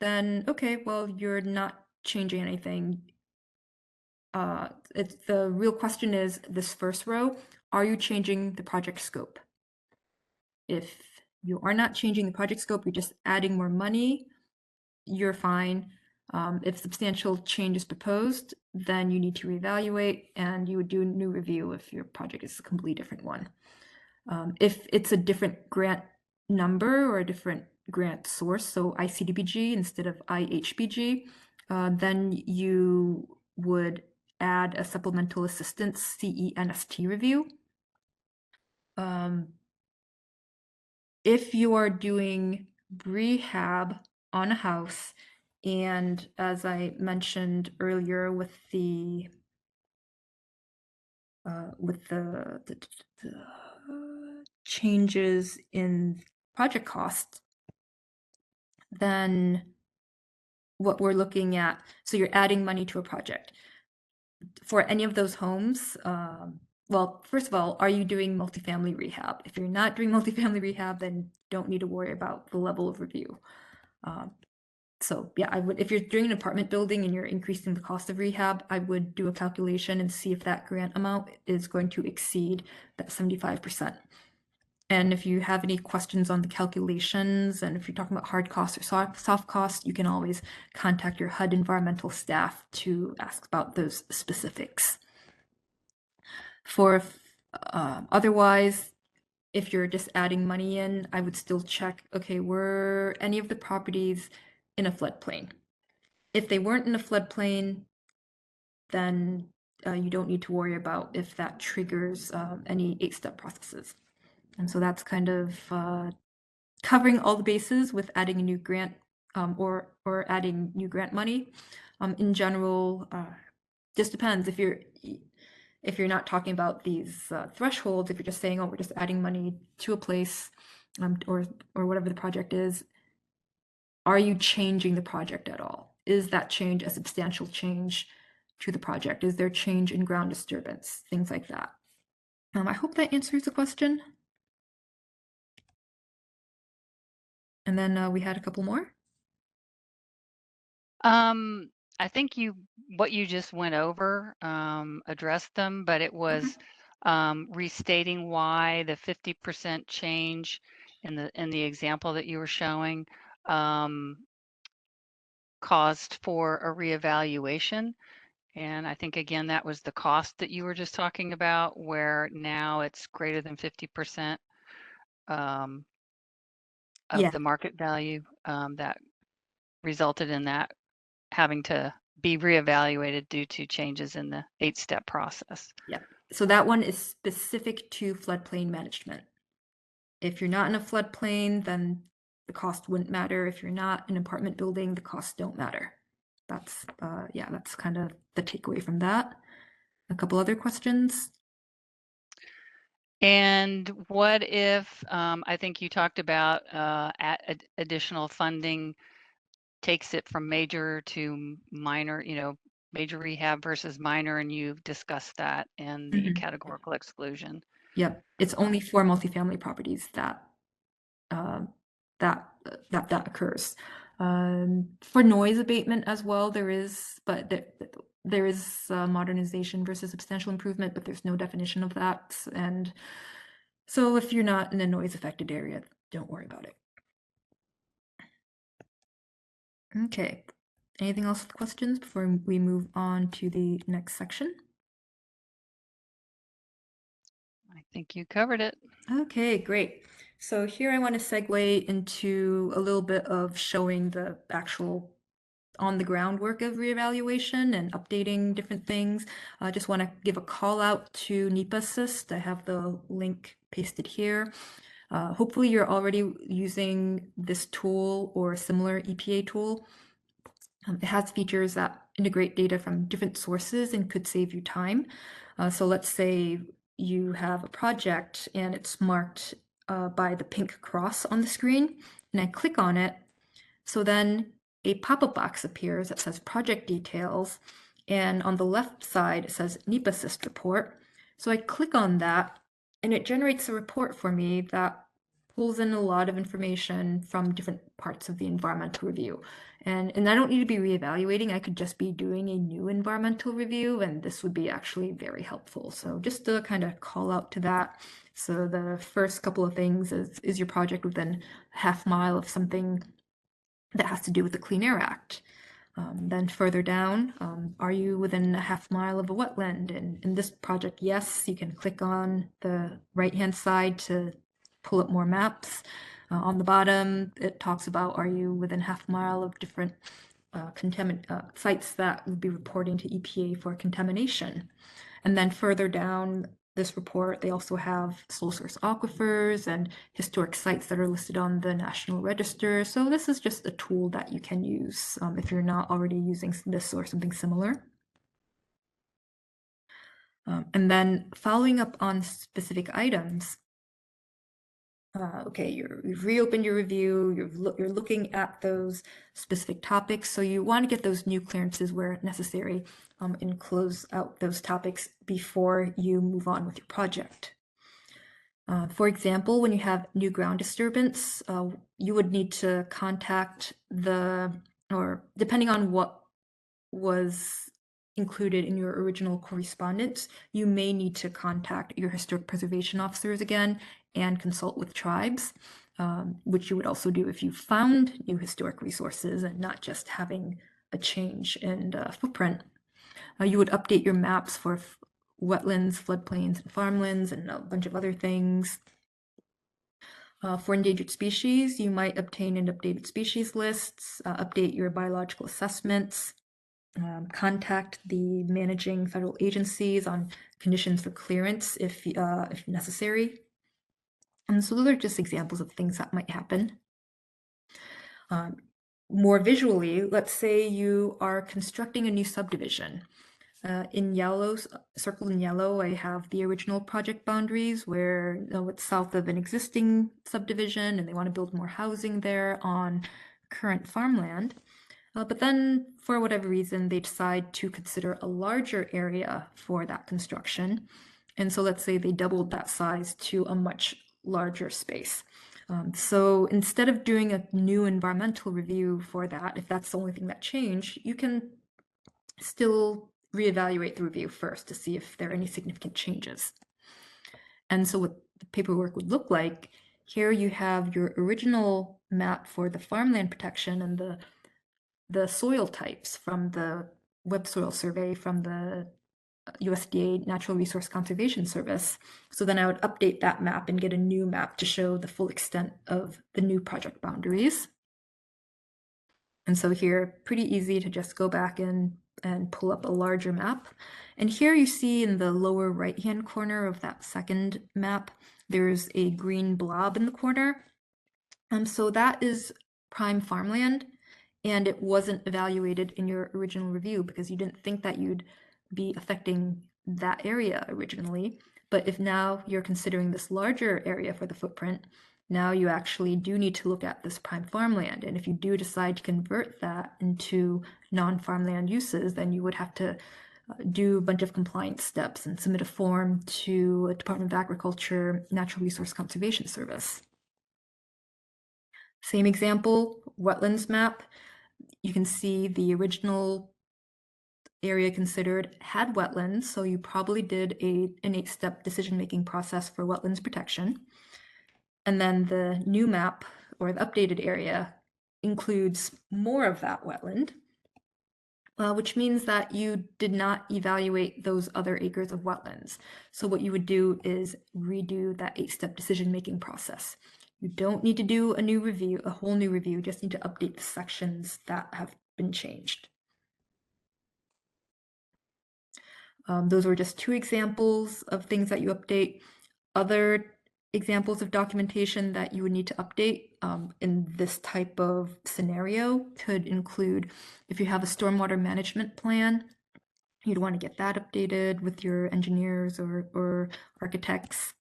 S1: then okay, well, you're not changing anything. The real question is this first row, are you changing the project scope? If you are not changing the project scope, you're just adding more money, you're fine. If substantial change is proposed, then you need to reevaluate and you would do a new review if your project is a completely different one. If it's a different grant number or a different grant source, so ICDBG instead of IHBG, then you would add a supplemental assistance CENST review. If you are doing rehab on a house, and as I mentioned earlier with the changes in project costs, then what we're looking at, so you're adding money to a project. For any of those homes, well, first of all, are you doing multifamily rehab? If you're not doing multifamily rehab, then you don't need to worry about the level of review. So yeah, I would, if you're doing an apartment building and you're increasing the cost of rehab, I would do a calculation and see if that grant amount is going to exceed that 75%. And if you have any questions on the calculations, and if you're talking about hard costs or soft costs, you can always contact your HUD environmental staff to ask about those specifics. For otherwise, if you're just adding money in, I would still check, okay, were any of the properties in a floodplain? If they weren't in a floodplain, then you don't need to worry about if that triggers any 8-step processes. And so that's kind of covering all the bases with adding a new grant or adding new grant money. In general, just depends if you're not talking about these thresholds, if you're just saying, oh, we're just adding money to a place or whatever the project is, are you changing the project at all? Is that change a substantial change to the project? Is there change in ground disturbance? Things like that. I hope that answers the question. And then we had a couple more.
S2: I think what you just went over addressed them, but it was restating why the 50% change in the example that you were showing caused for a reevaluation. And I think again that was the cost that you were just talking about, where now it's greater than 50% of
S1: Yeah.
S2: the market value that resulted in that having to be reevaluated due to changes in the 8-step process.
S1: Yeah. So that one is specific to floodplain management. If you're not in a floodplain, then the cost wouldn't matter. If you're not in an apartment building, the costs don't matter. That's yeah, that's kind of the takeaway from that. A couple other questions.
S2: And what if I think you talked about additional funding takes it from major to minor, major rehab versus minor, and you've discussed that in the categorical exclusion.
S1: Yep, it's only for multifamily properties that that occurs. For noise abatement as well, there is, but there is modernization versus substantial improvement, but there's no definition of that. And so if you're not in a noise affected area, don't worry about it. Okay, anything else with questions before we move on to the next section?
S2: I think you covered it.
S1: Okay, great. So here I want to segue into a little bit of showing the actual on the ground work of reevaluation and updating different things. I just want to give a call out to NEPA Assist. I have the link pasted here. Hopefully you're already using this tool or a similar EPA tool. It has features that integrate data from different sources and could save you time. So let's say you have a project and it's marked by the pink cross on the screen, and I click on it. So then a pop-up box appears that says project details, and on the left side it says NEPA Assist report. So I click on that, and it generates a report for me that pulls in a lot of information from different parts of the environmental review. And I don't need to be reevaluating. I could just be doing a new environmental review, and this would be actually very helpful. So just to kind of call out to that. So the first couple of things is your project within a half mile of something that has to do with the Clean Air Act? Then further down, are you within a half mile of a wetland? And in this project, yes, you can click on the right-hand side to pull up more maps. On the bottom, it talks about, are you within half mile of different sites that would be reporting to EPA for contamination? And then further down this report, they also have sole source aquifers and historic sites that are listed on the National Register. So this is just a tool that you can use if you're not already using this or something similar. And then following up on specific items, okay, you've reopened your review, you're looking at those specific topics, so you want to get those new clearances where necessary and close out those topics before you move on with your project. For example, when you have new ground disturbance, you would need to contact or depending on what was included in your original correspondence, you may need to contact your historic preservation officers again and consult with tribes, which you would also do if you found new historic resources and not just having a change in footprint. You would update your maps for wetlands, floodplains, and farmlands, and a bunch of other things. For endangered species, you might obtain an updated species lists, update your biological assessments, contact the managing federal agencies on conditions for clearance if necessary. And so those are just examples of things that might happen. More visually, let's say you are constructing a new subdivision. In yellow, circled in yellow, I have the original project boundaries where it's south of an existing subdivision and they want to build more housing there on current farmland. But then, for whatever reason, they decide to consider a larger area for that construction. And so let's say they doubled that size to a much larger space. So instead of doing a new environmental review for that, if that's the only thing that changed, you can still reevaluate the review first to see if there are any significant changes. And so what the paperwork would look like, here you have your original map for the farmland protection and the soil types from the web soil survey from the USDA Natural Resource Conservation Service. So then I would update that map and get a new map to show the full extent of the new project boundaries. And so here, pretty easy to just go back in and pull up a larger map. And here you see in the lower right-hand corner of that second map, there's a green blob in the corner. So that is prime farmland, and it wasn't evaluated in your original review because you didn't think that you'd be affecting that area originally. But if now you're considering this larger area for the footprint, now you actually do need to look at this prime farmland. And if you do decide to convert that into non-farmland uses, then you would have to do a bunch of compliance steps and submit a form to a Department of Agriculture Natural Resource Conservation Service. Same example, wetlands map. You can see the original area considered had wetlands, so you probably did an 8-step decision-making process for wetlands protection. And then the new map, or the updated area, includes more of that wetland, which means that you did not evaluate those other acres of wetlands. So what you would do is redo that 8-step decision-making process. You don't need to do a new review, a whole new review, just need to update the sections that have been changed. Those were just 2 examples of things that you update. Other examples of documentation that you would need to update in this type of scenario could include if you have a stormwater management plan, you'd want to get that updated with your engineers or architects.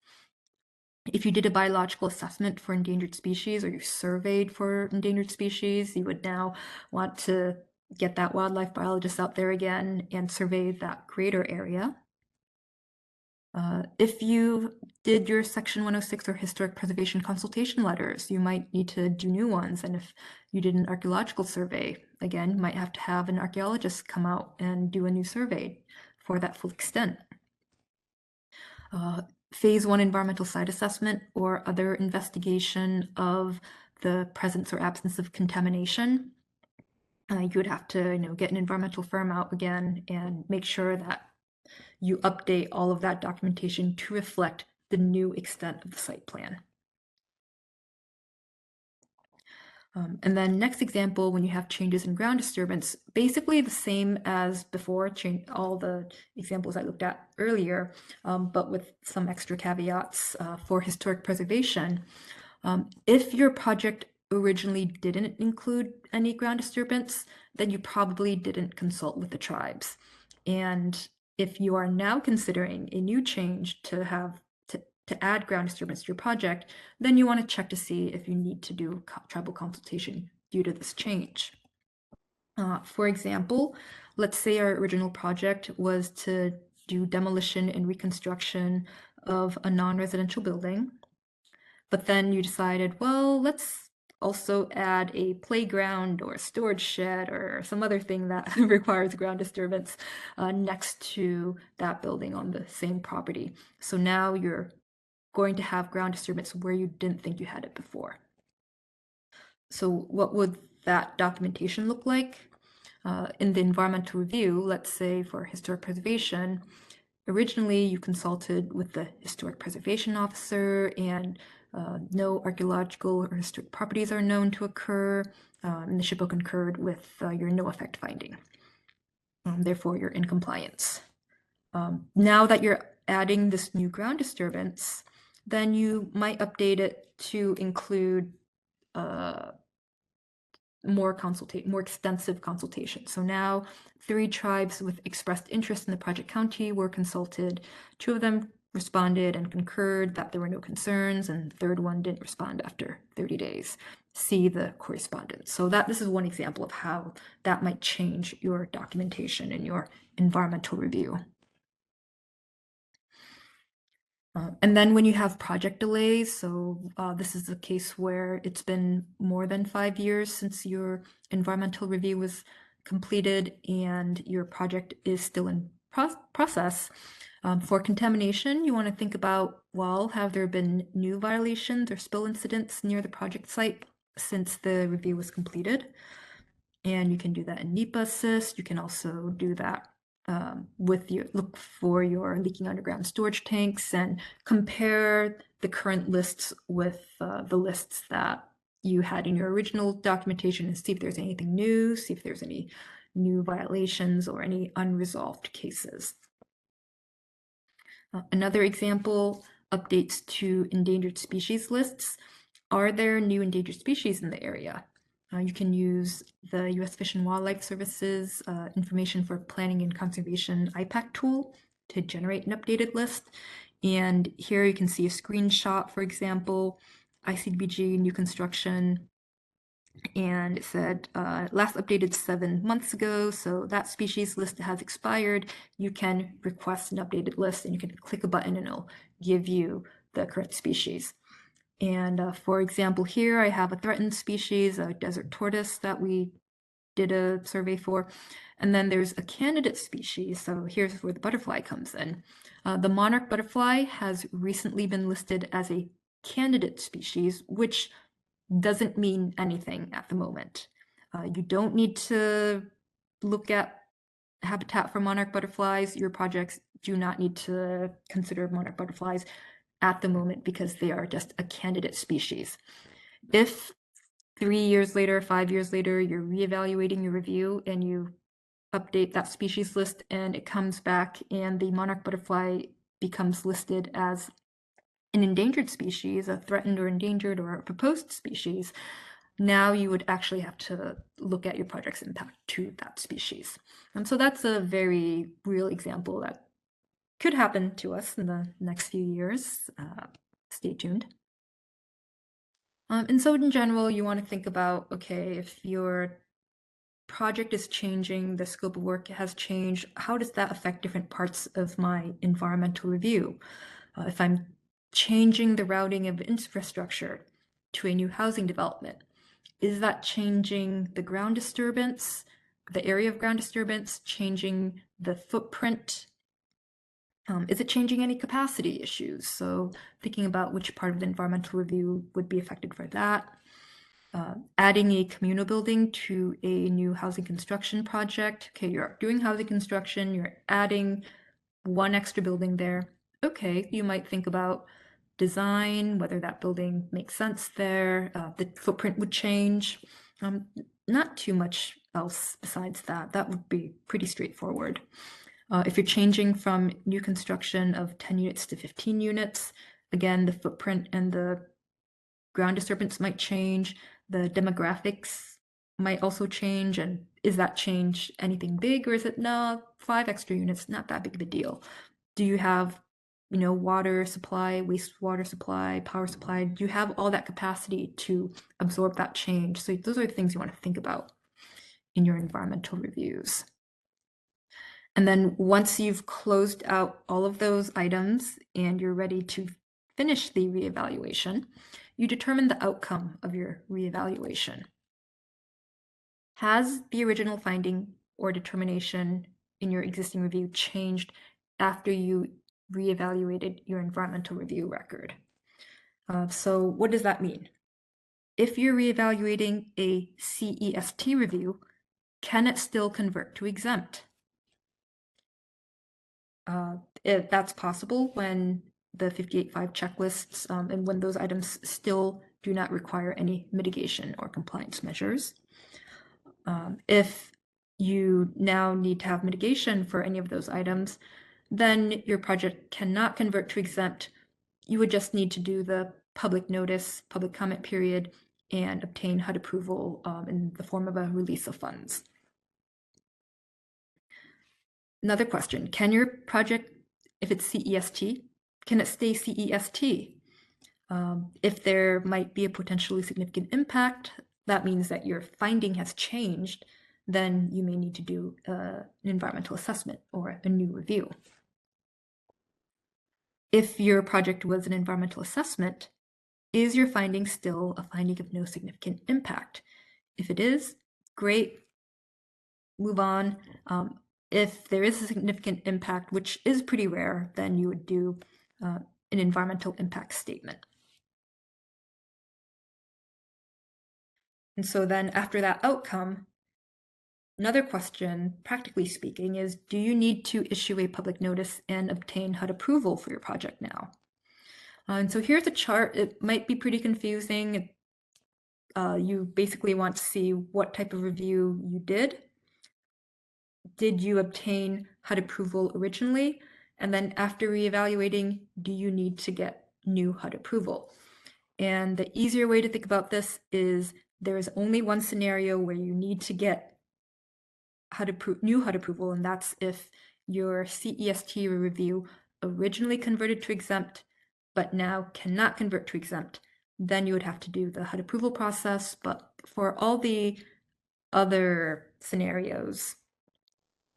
S1: If you did a biological assessment for endangered species or you surveyed for endangered species, you would now want to get that wildlife biologist out there again and survey that greater area. If you did your Section 106 or historic preservation consultation letters, you might need to do new ones. And if you did an archaeological survey, again, you might have to have an archaeologist come out and do a new survey for that full extent. Phase 1 environmental site assessment or other investigation of the presence or absence of contamination. You would have to, get an environmental firm out again and make sure that you update all of that documentation to reflect the new extent of the site plan. And then next example, when you have changes in ground disturbance, basically the same as before, all the examples I looked at earlier, but with some extra caveats for historic preservation. If your project originally didn't include any ground disturbance, then you probably didn't consult with the tribes. And if you are now considering a new change to add ground disturbance to your project, then you want to check to see if you need to do tribal consultation due to this change. For example, let's say our original project was to do demolition and reconstruction of a non-residential building, but then you decided, well, let's also add a playground or a storage shed or some other thing that requires ground disturbance next to that building on the same property. So now you're going to have ground disturbance where you didn't think you had it before. So what would that documentation look like? In the environmental review, let's say for historic preservation, originally you consulted with the historic preservation officer and no archaeological or historic properties are known to occur, and the SHPO concurred with your no effect finding. Therefore, you're in compliance. Now that you're adding this new ground disturbance, then you might update it to include more extensive consultation. So now 3 tribes with expressed interest in the project county were consulted. 2 of them responded and concurred that there were no concerns, and the 3rd one didn't respond after 30 days. See the correspondence. So this is one example of how that might change your documentation in your environmental review. And then when you have project delays, so this is a case where it's been more than 5 years since your environmental review was completed and your project is still in process. For contamination, you want to think about, well, have there been new violations or spill incidents near the project site since the review was completed? And you can do that in NEPA assist. You can also do that look for your leaking underground storage tanks and compare the current lists with the lists that you had in your original documentation and see if there's anything new, see if there's any new violations or any unresolved cases. Another example, updates to endangered species lists. Are there new endangered species in the area? You can use the U.S. Fish and Wildlife Service's Information for Planning and Conservation IPAC tool to generate an updated list. And here you can see a screenshot, for example, ICBG new construction. And it said last updated 7 months ago, so that species list has expired. You can request an updated list and you can click a button and it'll give you the correct species. And for example, here I have a threatened species, a desert tortoise that we did a survey for. And then there's a candidate species. So here's where the butterfly comes in. The monarch butterfly has recently been listed as a candidate species, which doesn't mean anything at the moment. You don't need to look at habitat for monarch butterflies. Your projects do not need to consider monarch butterflies at the moment because they are just a candidate species. If 3 years later, 5 years later, you're reevaluating your review and you update that species list and it comes back and the monarch butterfly becomes listed as an endangered species, a threatened or endangered or a proposed species, now you would actually have to look at your project's impact to that species. And so that's a very real example that could happen to us in the next few years. stay tuned. And so in general, you want to think about, okay, if your project is changing, the scope of work has changed, how does that affect different parts of my environmental review? If I'm changing the routing of infrastructure to a new housing development, is that changing the ground disturbance, the area of ground disturbance, changing the footprint? Is it changing any capacity issues? So thinking about which part of the environmental review would be affected for that. Adding a communal building to a new housing construction project. Okay, you're doing housing construction, you're adding one extra building there. Okay, you might think about design, whether that building makes sense there, the footprint would change. Not too much else besides that. That would be pretty straightforward. If you're changing from new construction of 10 units to 15 units, again, the footprint and the ground disturbance might change. The demographics might also change. And is that change anything big, or is it, no, 5 extra units, not that big of a deal? Do you have, water supply, wastewater supply, power supply? Do you have all that capacity to absorb that change? So those are the things you want to think about in your environmental reviews. And then once you've closed out all of those items and you're ready to finish the reevaluation, you determine the outcome of your reevaluation. Has the original finding or determination in your existing review changed after you reevaluated your environmental review record? So what does that mean? If you're reevaluating a CEST review, can it still convert to exempt? That's possible when the 58.5 checklists and when those items still do not require any mitigation or compliance measures. If you now need to have mitigation for any of those items, then your project cannot convert to exempt. You would just need to do the public notice, public comment period, and obtain HUD approval in the form of a release of funds. Another question, can your project, if it's CEST, can it stay CEST? If there might be a potentially significant impact, that means that your finding has changed, then you may need to do an environmental assessment or a new review. If your project was an environmental assessment, is your finding still a finding of no significant impact? If it is, great, move on. If there is a significant impact, which is pretty rare, then you would do an environmental impact statement. And so then after that outcome, another question, practically speaking, is do you need to issue a public notice and obtain HUD approval for your project now? And so here's a chart. It might be pretty confusing. You basically want to see what type of review you did. Did you obtain HUD approval originally? And then after reevaluating, do you need to get new HUD approval? And the easier way to think about this is there is only one scenario where you need to get new HUD approval, and that's if your CEST review originally converted to exempt, but now cannot convert to exempt. Then you would have to do the HUD approval process. But for all the other scenarios,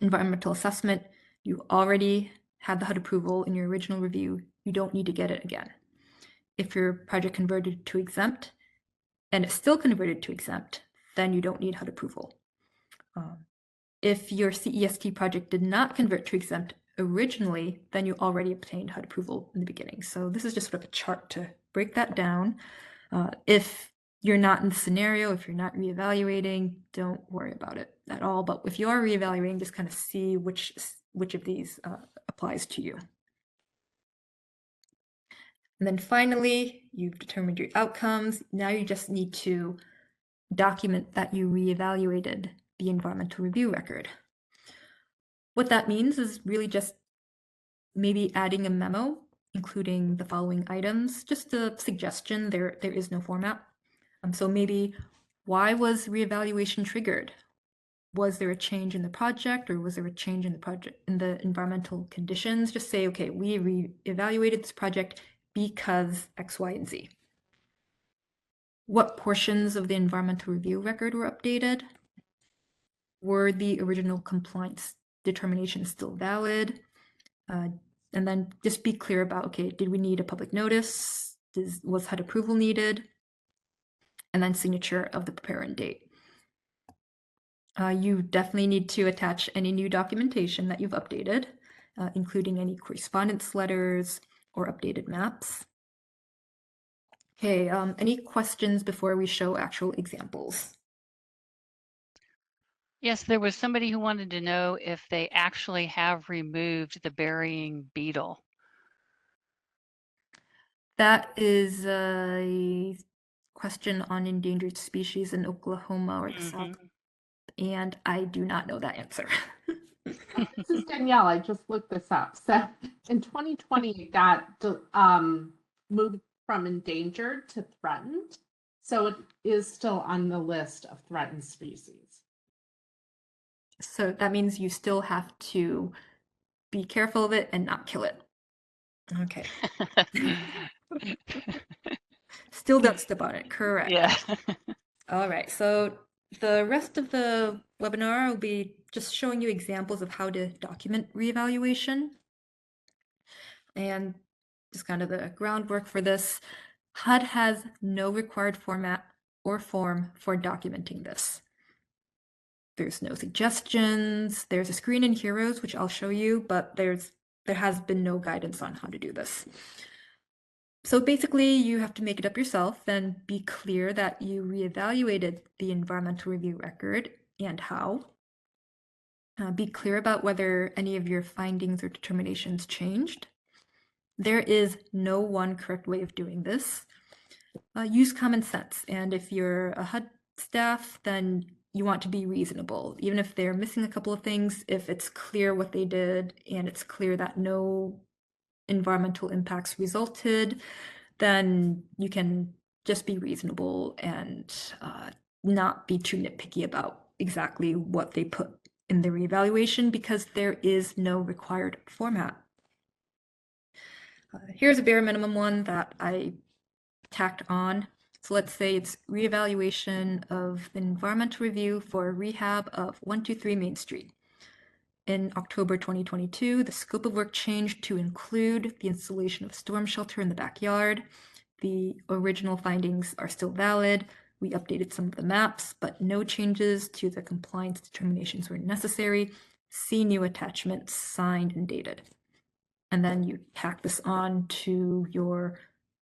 S1: environmental assessment, you already had the HUD approval in your original review. You don't need to get it again. If your project converted to exempt and it's still converted to exempt, then you don't need HUD approval. If your CEST project did not convert to exempt originally, then you already obtained HUD approval in the beginning. So this is just sort of a chart to break that down. If you're not in the scenario, if you're not reevaluating, don't worry about it at all. But if you are reevaluating, just kind of see which of these applies to you. And then finally, you've determined your outcomes. Now you just need to document that you reevaluated the environmental review record. What that means is really just maybe adding a memo, including the following items, just a suggestion. There is no format. So maybe, why was reevaluation triggered? Was there a change in the project, or was there a change in the environmental conditions? Just say, okay, we reevaluated this project because X, Y, and Z. What portions of the environmental review record were updated? Were the original compliance determinations still valid? And then just be clear about, okay, did we need a public notice? Was HUD approval needed? And then signature of the preparer and date. You definitely need to attach any new documentation that you've updated, including any correspondence letters or updated maps. Okay, any questions before we show actual examples?
S2: Yes, there was somebody who wanted to know if they actually have removed the burying beetle.
S1: That is a question on endangered species in Oklahoma or the South, and I do not know that answer.
S3: This is Danielle. I just looked this up. So in 2020, it got moved from endangered to threatened. So it is still on the list of threatened species.
S1: So that means you still have to be careful of it and not kill it. Okay. Still don't step on it, correct.
S2: Yeah.
S1: All right, so the rest of the webinar will be just showing you examples of how to document reevaluation. And just kind of the groundwork for this. HUD has no required format or form for documenting this. There's no suggestions. There's a screen in Heroes, which I'll show you, but there has been no guidance on how to do this. So basically, you have to make it up yourself and be clear that you reevaluated the environmental review record and how. Be clear about whether any of your findings or determinations changed. There is no one correct way of doing this. Use common sense, and if you're a HUD staff, then you want to be reasonable. Even if they're missing a couple of things, if it's clear what they did and it's clear that no environmental impacts resulted, then you can just be reasonable and not be too nitpicky about exactly what they put in the reevaluation, because there is no required format. Here's a bare minimum one that I tacked on. So let's say it's reevaluation of the environmental review for rehab of 123 Main Street. In October 2022, the scope of work changed to include the installation of storm shelter in the backyard. The original findings are still valid. We updated some of the maps, but no changes to the compliance determinations were necessary. See new attachments, signed and dated. And then you tack this on to your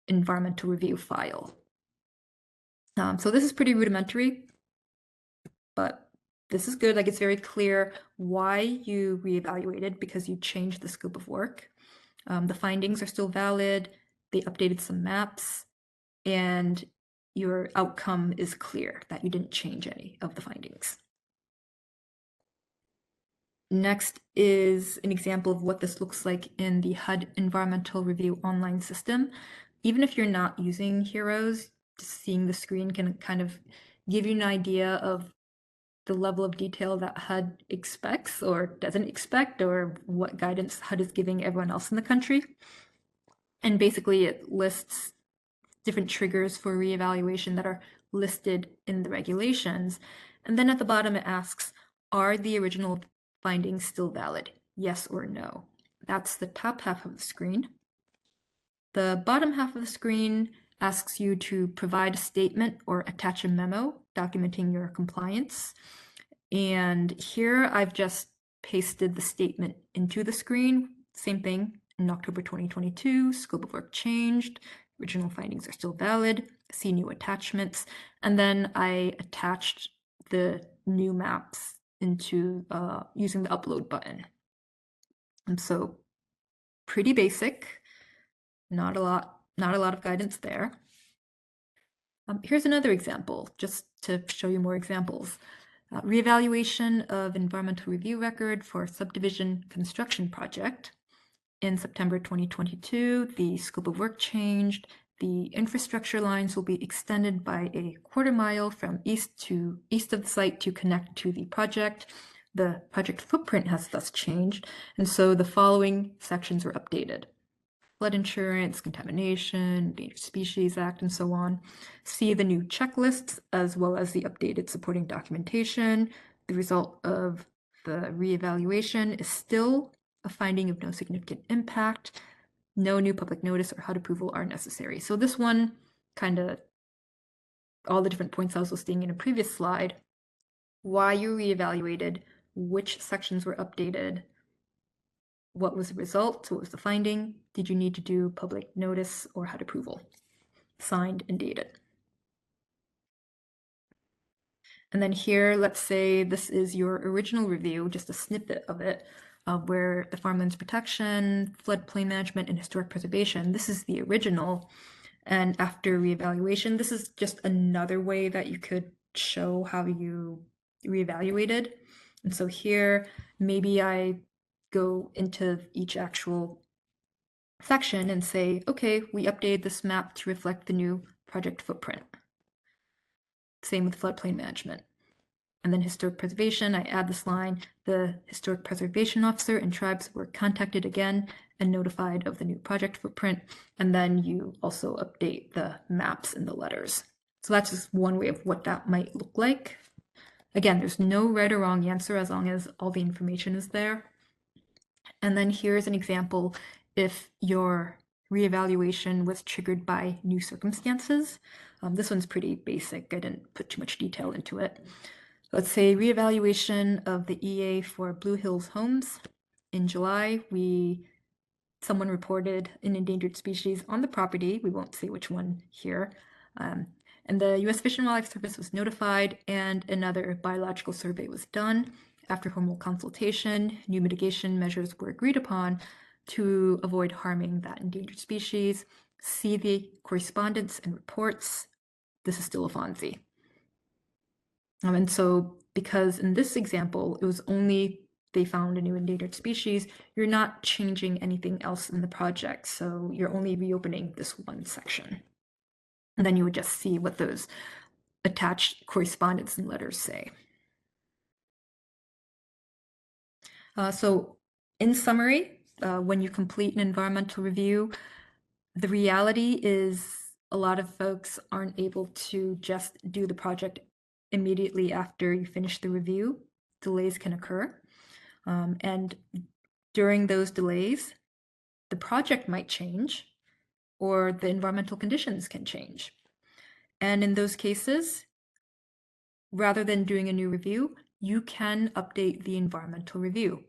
S1: environmental review file. So this is pretty rudimentary, but this is good. Like, it's very clear why you reevaluated, because you changed the scope of work. The findings are still valid. They updated some maps, and your outcome is clear that you didn't change any of the findings. Next is an example of what this looks like in the HUD Environmental Review online system. Even if you're not using Heroes, just seeing the screen can kind of give you an idea of the level of detail that HUD expects or doesn't expect, or what guidance HUD is giving everyone else in the country. And basically it lists different triggers for reevaluation that are listed in the regulations. And then at the bottom it asks, are the original findings still valid? Yes or no. That's the top half of the screen. The bottom half of the screen asks you to provide a statement or attach a memo documenting your compliance. And here I've just pasted the statement into the screen. Same thing in October 2022, scope of work changed, original findings are still valid, see new attachments, and then I attached the new maps into using the upload button. And so pretty basic, not a lot of guidance there. Here's another example, just to show you more examples. Reevaluation of environmental review record for subdivision construction project. In September 2022, the scope of work changed. The infrastructure lines will be extended by a quarter mile from east of the site to connect to the project. The project footprint has thus changed, and so the following sections were updated. flood insurance, contamination, Endangered Species Act, and so on. See the new checklists as well as the updated supporting documentation. The result of the reevaluation is still a finding of no significant impact. No new public notice or HUD approval are necessary. So this one kind of all the different points I was listing in a previous slide, why you reevaluated, which sections were updated, what was the result, what was the finding, did you need to do public notice or HUD approval, signed and dated. And then here, let's say this is your original review, just a snippet of it, where the farmlands protection, floodplain management, and historic preservation, this is the original. And after reevaluation, this is just another way that you could show how you reevaluated. And so here, maybe I go into each actual section and say, okay, we updated this map to reflect the new project footprint. Same with floodplain management. And then historic preservation, I add this line, the historic preservation officer and tribes were contacted again and notified of the new project footprint. And then you also update the maps and the letters. So that's just one way of what that might look like. Again, there's no right or wrong answer as long as all the information is there. And then here's an example if your reevaluation was triggered by new circumstances. This one's pretty basic. I didn't put too much detail into it. Let's say reevaluation of the EA for Blue Hills Homes. In July, someone reported an endangered species on the property. We won't say which one here. And the U.S. Fish and Wildlife Service was notified, and another biological survey was done. After formal consultation, new mitigation measures were agreed upon to avoid harming that endangered species. See the correspondence and reports. This is still a FONSI. And so because in this example, it was only they found a new endangered species, you're not changing anything else in the project. So you're only reopening this one section. And then you would just see what those attached correspondence and letters say. So in summary, when you complete an environmental review, the reality is a lot of folks aren't able to just do the project immediately after you finish the review. Delays can occur. And during those delays, the project might change or the environmental conditions can change. And in those cases, rather than doing a new review, you can update the environmental review.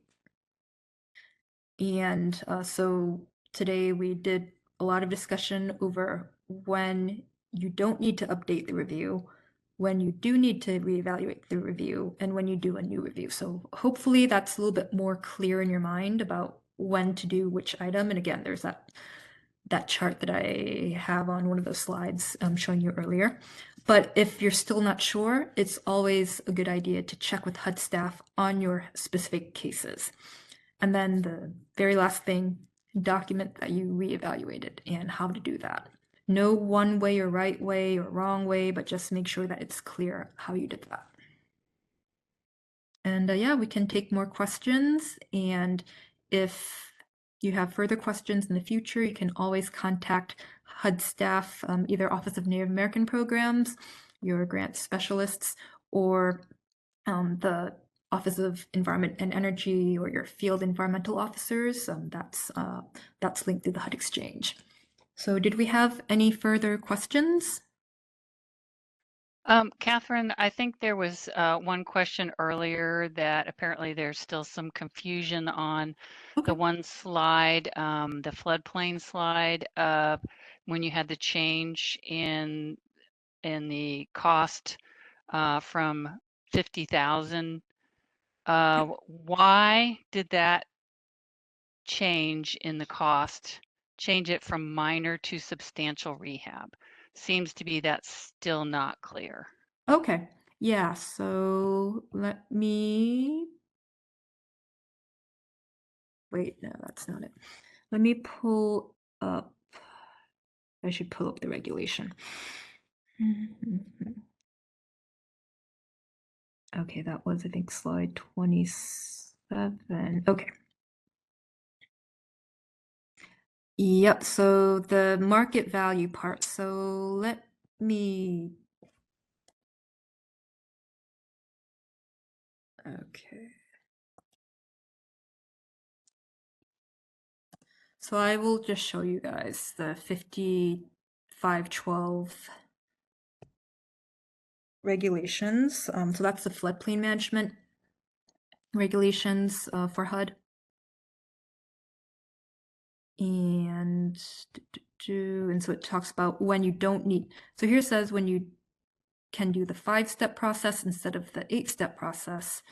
S1: And so today we did a lot of discussion over when you don't need to update the review, when you do need to reevaluate the review, and when you do a new review. So hopefully that's a little bit more clear in your mind about when to do which item. And again, there's that chart that I have on one of those slides showing you earlier. But if you're still not sure, it's always a good idea to check with HUD staff on your specific cases. And then the very last thing, document that you reevaluated and how to do that. No one way or right way or wrong way, but just make sure that it's clear how you did that. And yeah, we can take more questions. And if you have further questions in the future, you can always contact HUD staff, either Office of Native American Programs, your grant specialists, or the Office of Environment and Energy, or your field environmental officers. That's linked through the HUD Exchange. So did we have any further questions?
S2: Catherine, I think there was one question earlier that apparently there's still some confusion on the one slide, the floodplain slide, when you had the change in the cost from 50,000. Why did that change in the cost, change it from minor to substantial rehab? Seems to be that's still not clear.
S1: Okay, yeah, so let me, wait, no, that's not it. Let me pull up, I should pull up the regulation. Okay, that was, I think, slide 27. Okay. Yep, so the market value part. So let me. Okay. So I will just show you guys the 5512 regulations. So that's the floodplain management regulations for HUD. And so it talks about when you don't need. So here it says when you can do the 5-step process instead of the 8-step process.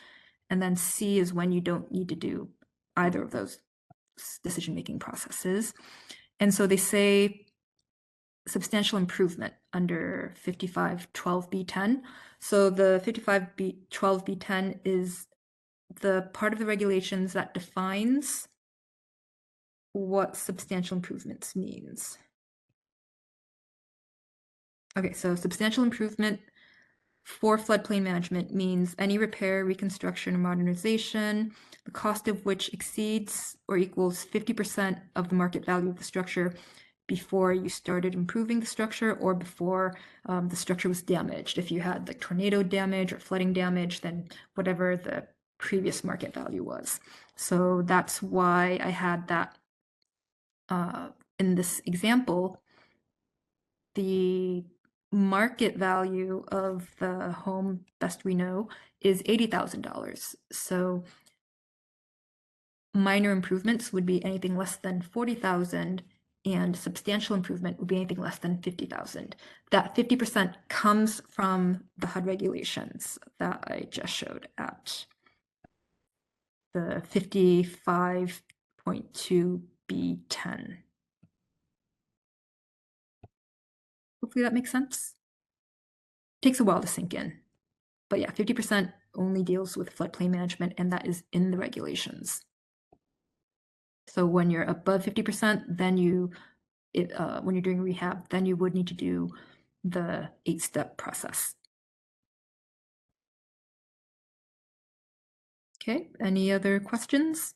S1: And then C is when you don't need to do either of those decision-making processes. And so they say substantial improvement under 5512B10. So the 5512B10 is the part of the regulations that defines what substantial improvements means. Okay, so substantial improvement for floodplain management means any repair, reconstruction, or modernization, the cost of which exceeds or equals 50% of the market value of the structure before you started improving the structure or before the structure was damaged. If you had like tornado damage or flooding damage, then whatever the previous market value was. So that's why I had that in this example. The market value of the home, best we know, is $80,000. So minor improvements would be anything less than 40,000, and substantial improvement would be anything less than 50,000. That 50% comes from the HUD regulations that I just showed at the 55.2B10. Hopefully that makes sense. Takes a while to sink in. But yeah, 50% only deals with floodplain management, and that is in the regulations. So when you're above 50%, then when you're doing rehab, then you would need to do the 8-step process. Okay, any other questions?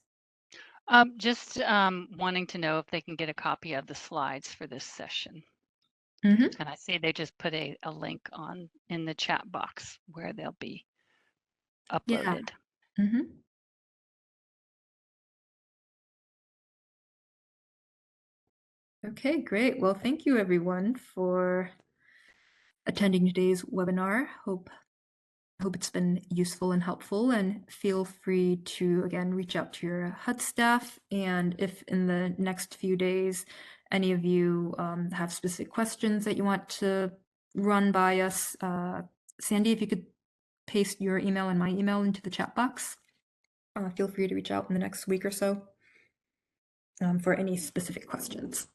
S2: Just wanting to know if they can get a copy of the slides for this session.
S1: Mm-hmm.
S2: And I see they just put a link in the chat box where they'll be uploaded.
S1: Yeah. Mm-hmm. Okay, great. Well, thank you everyone for attending today's webinar. Hope it's been useful and helpful, and feel free to, again, reach out to your HUD staff. And if in the next few days, any of you have specific questions that you want to run by us, Sandy, if you could paste your email and my email into the chat box, feel free to reach out in the next week or so for any specific questions.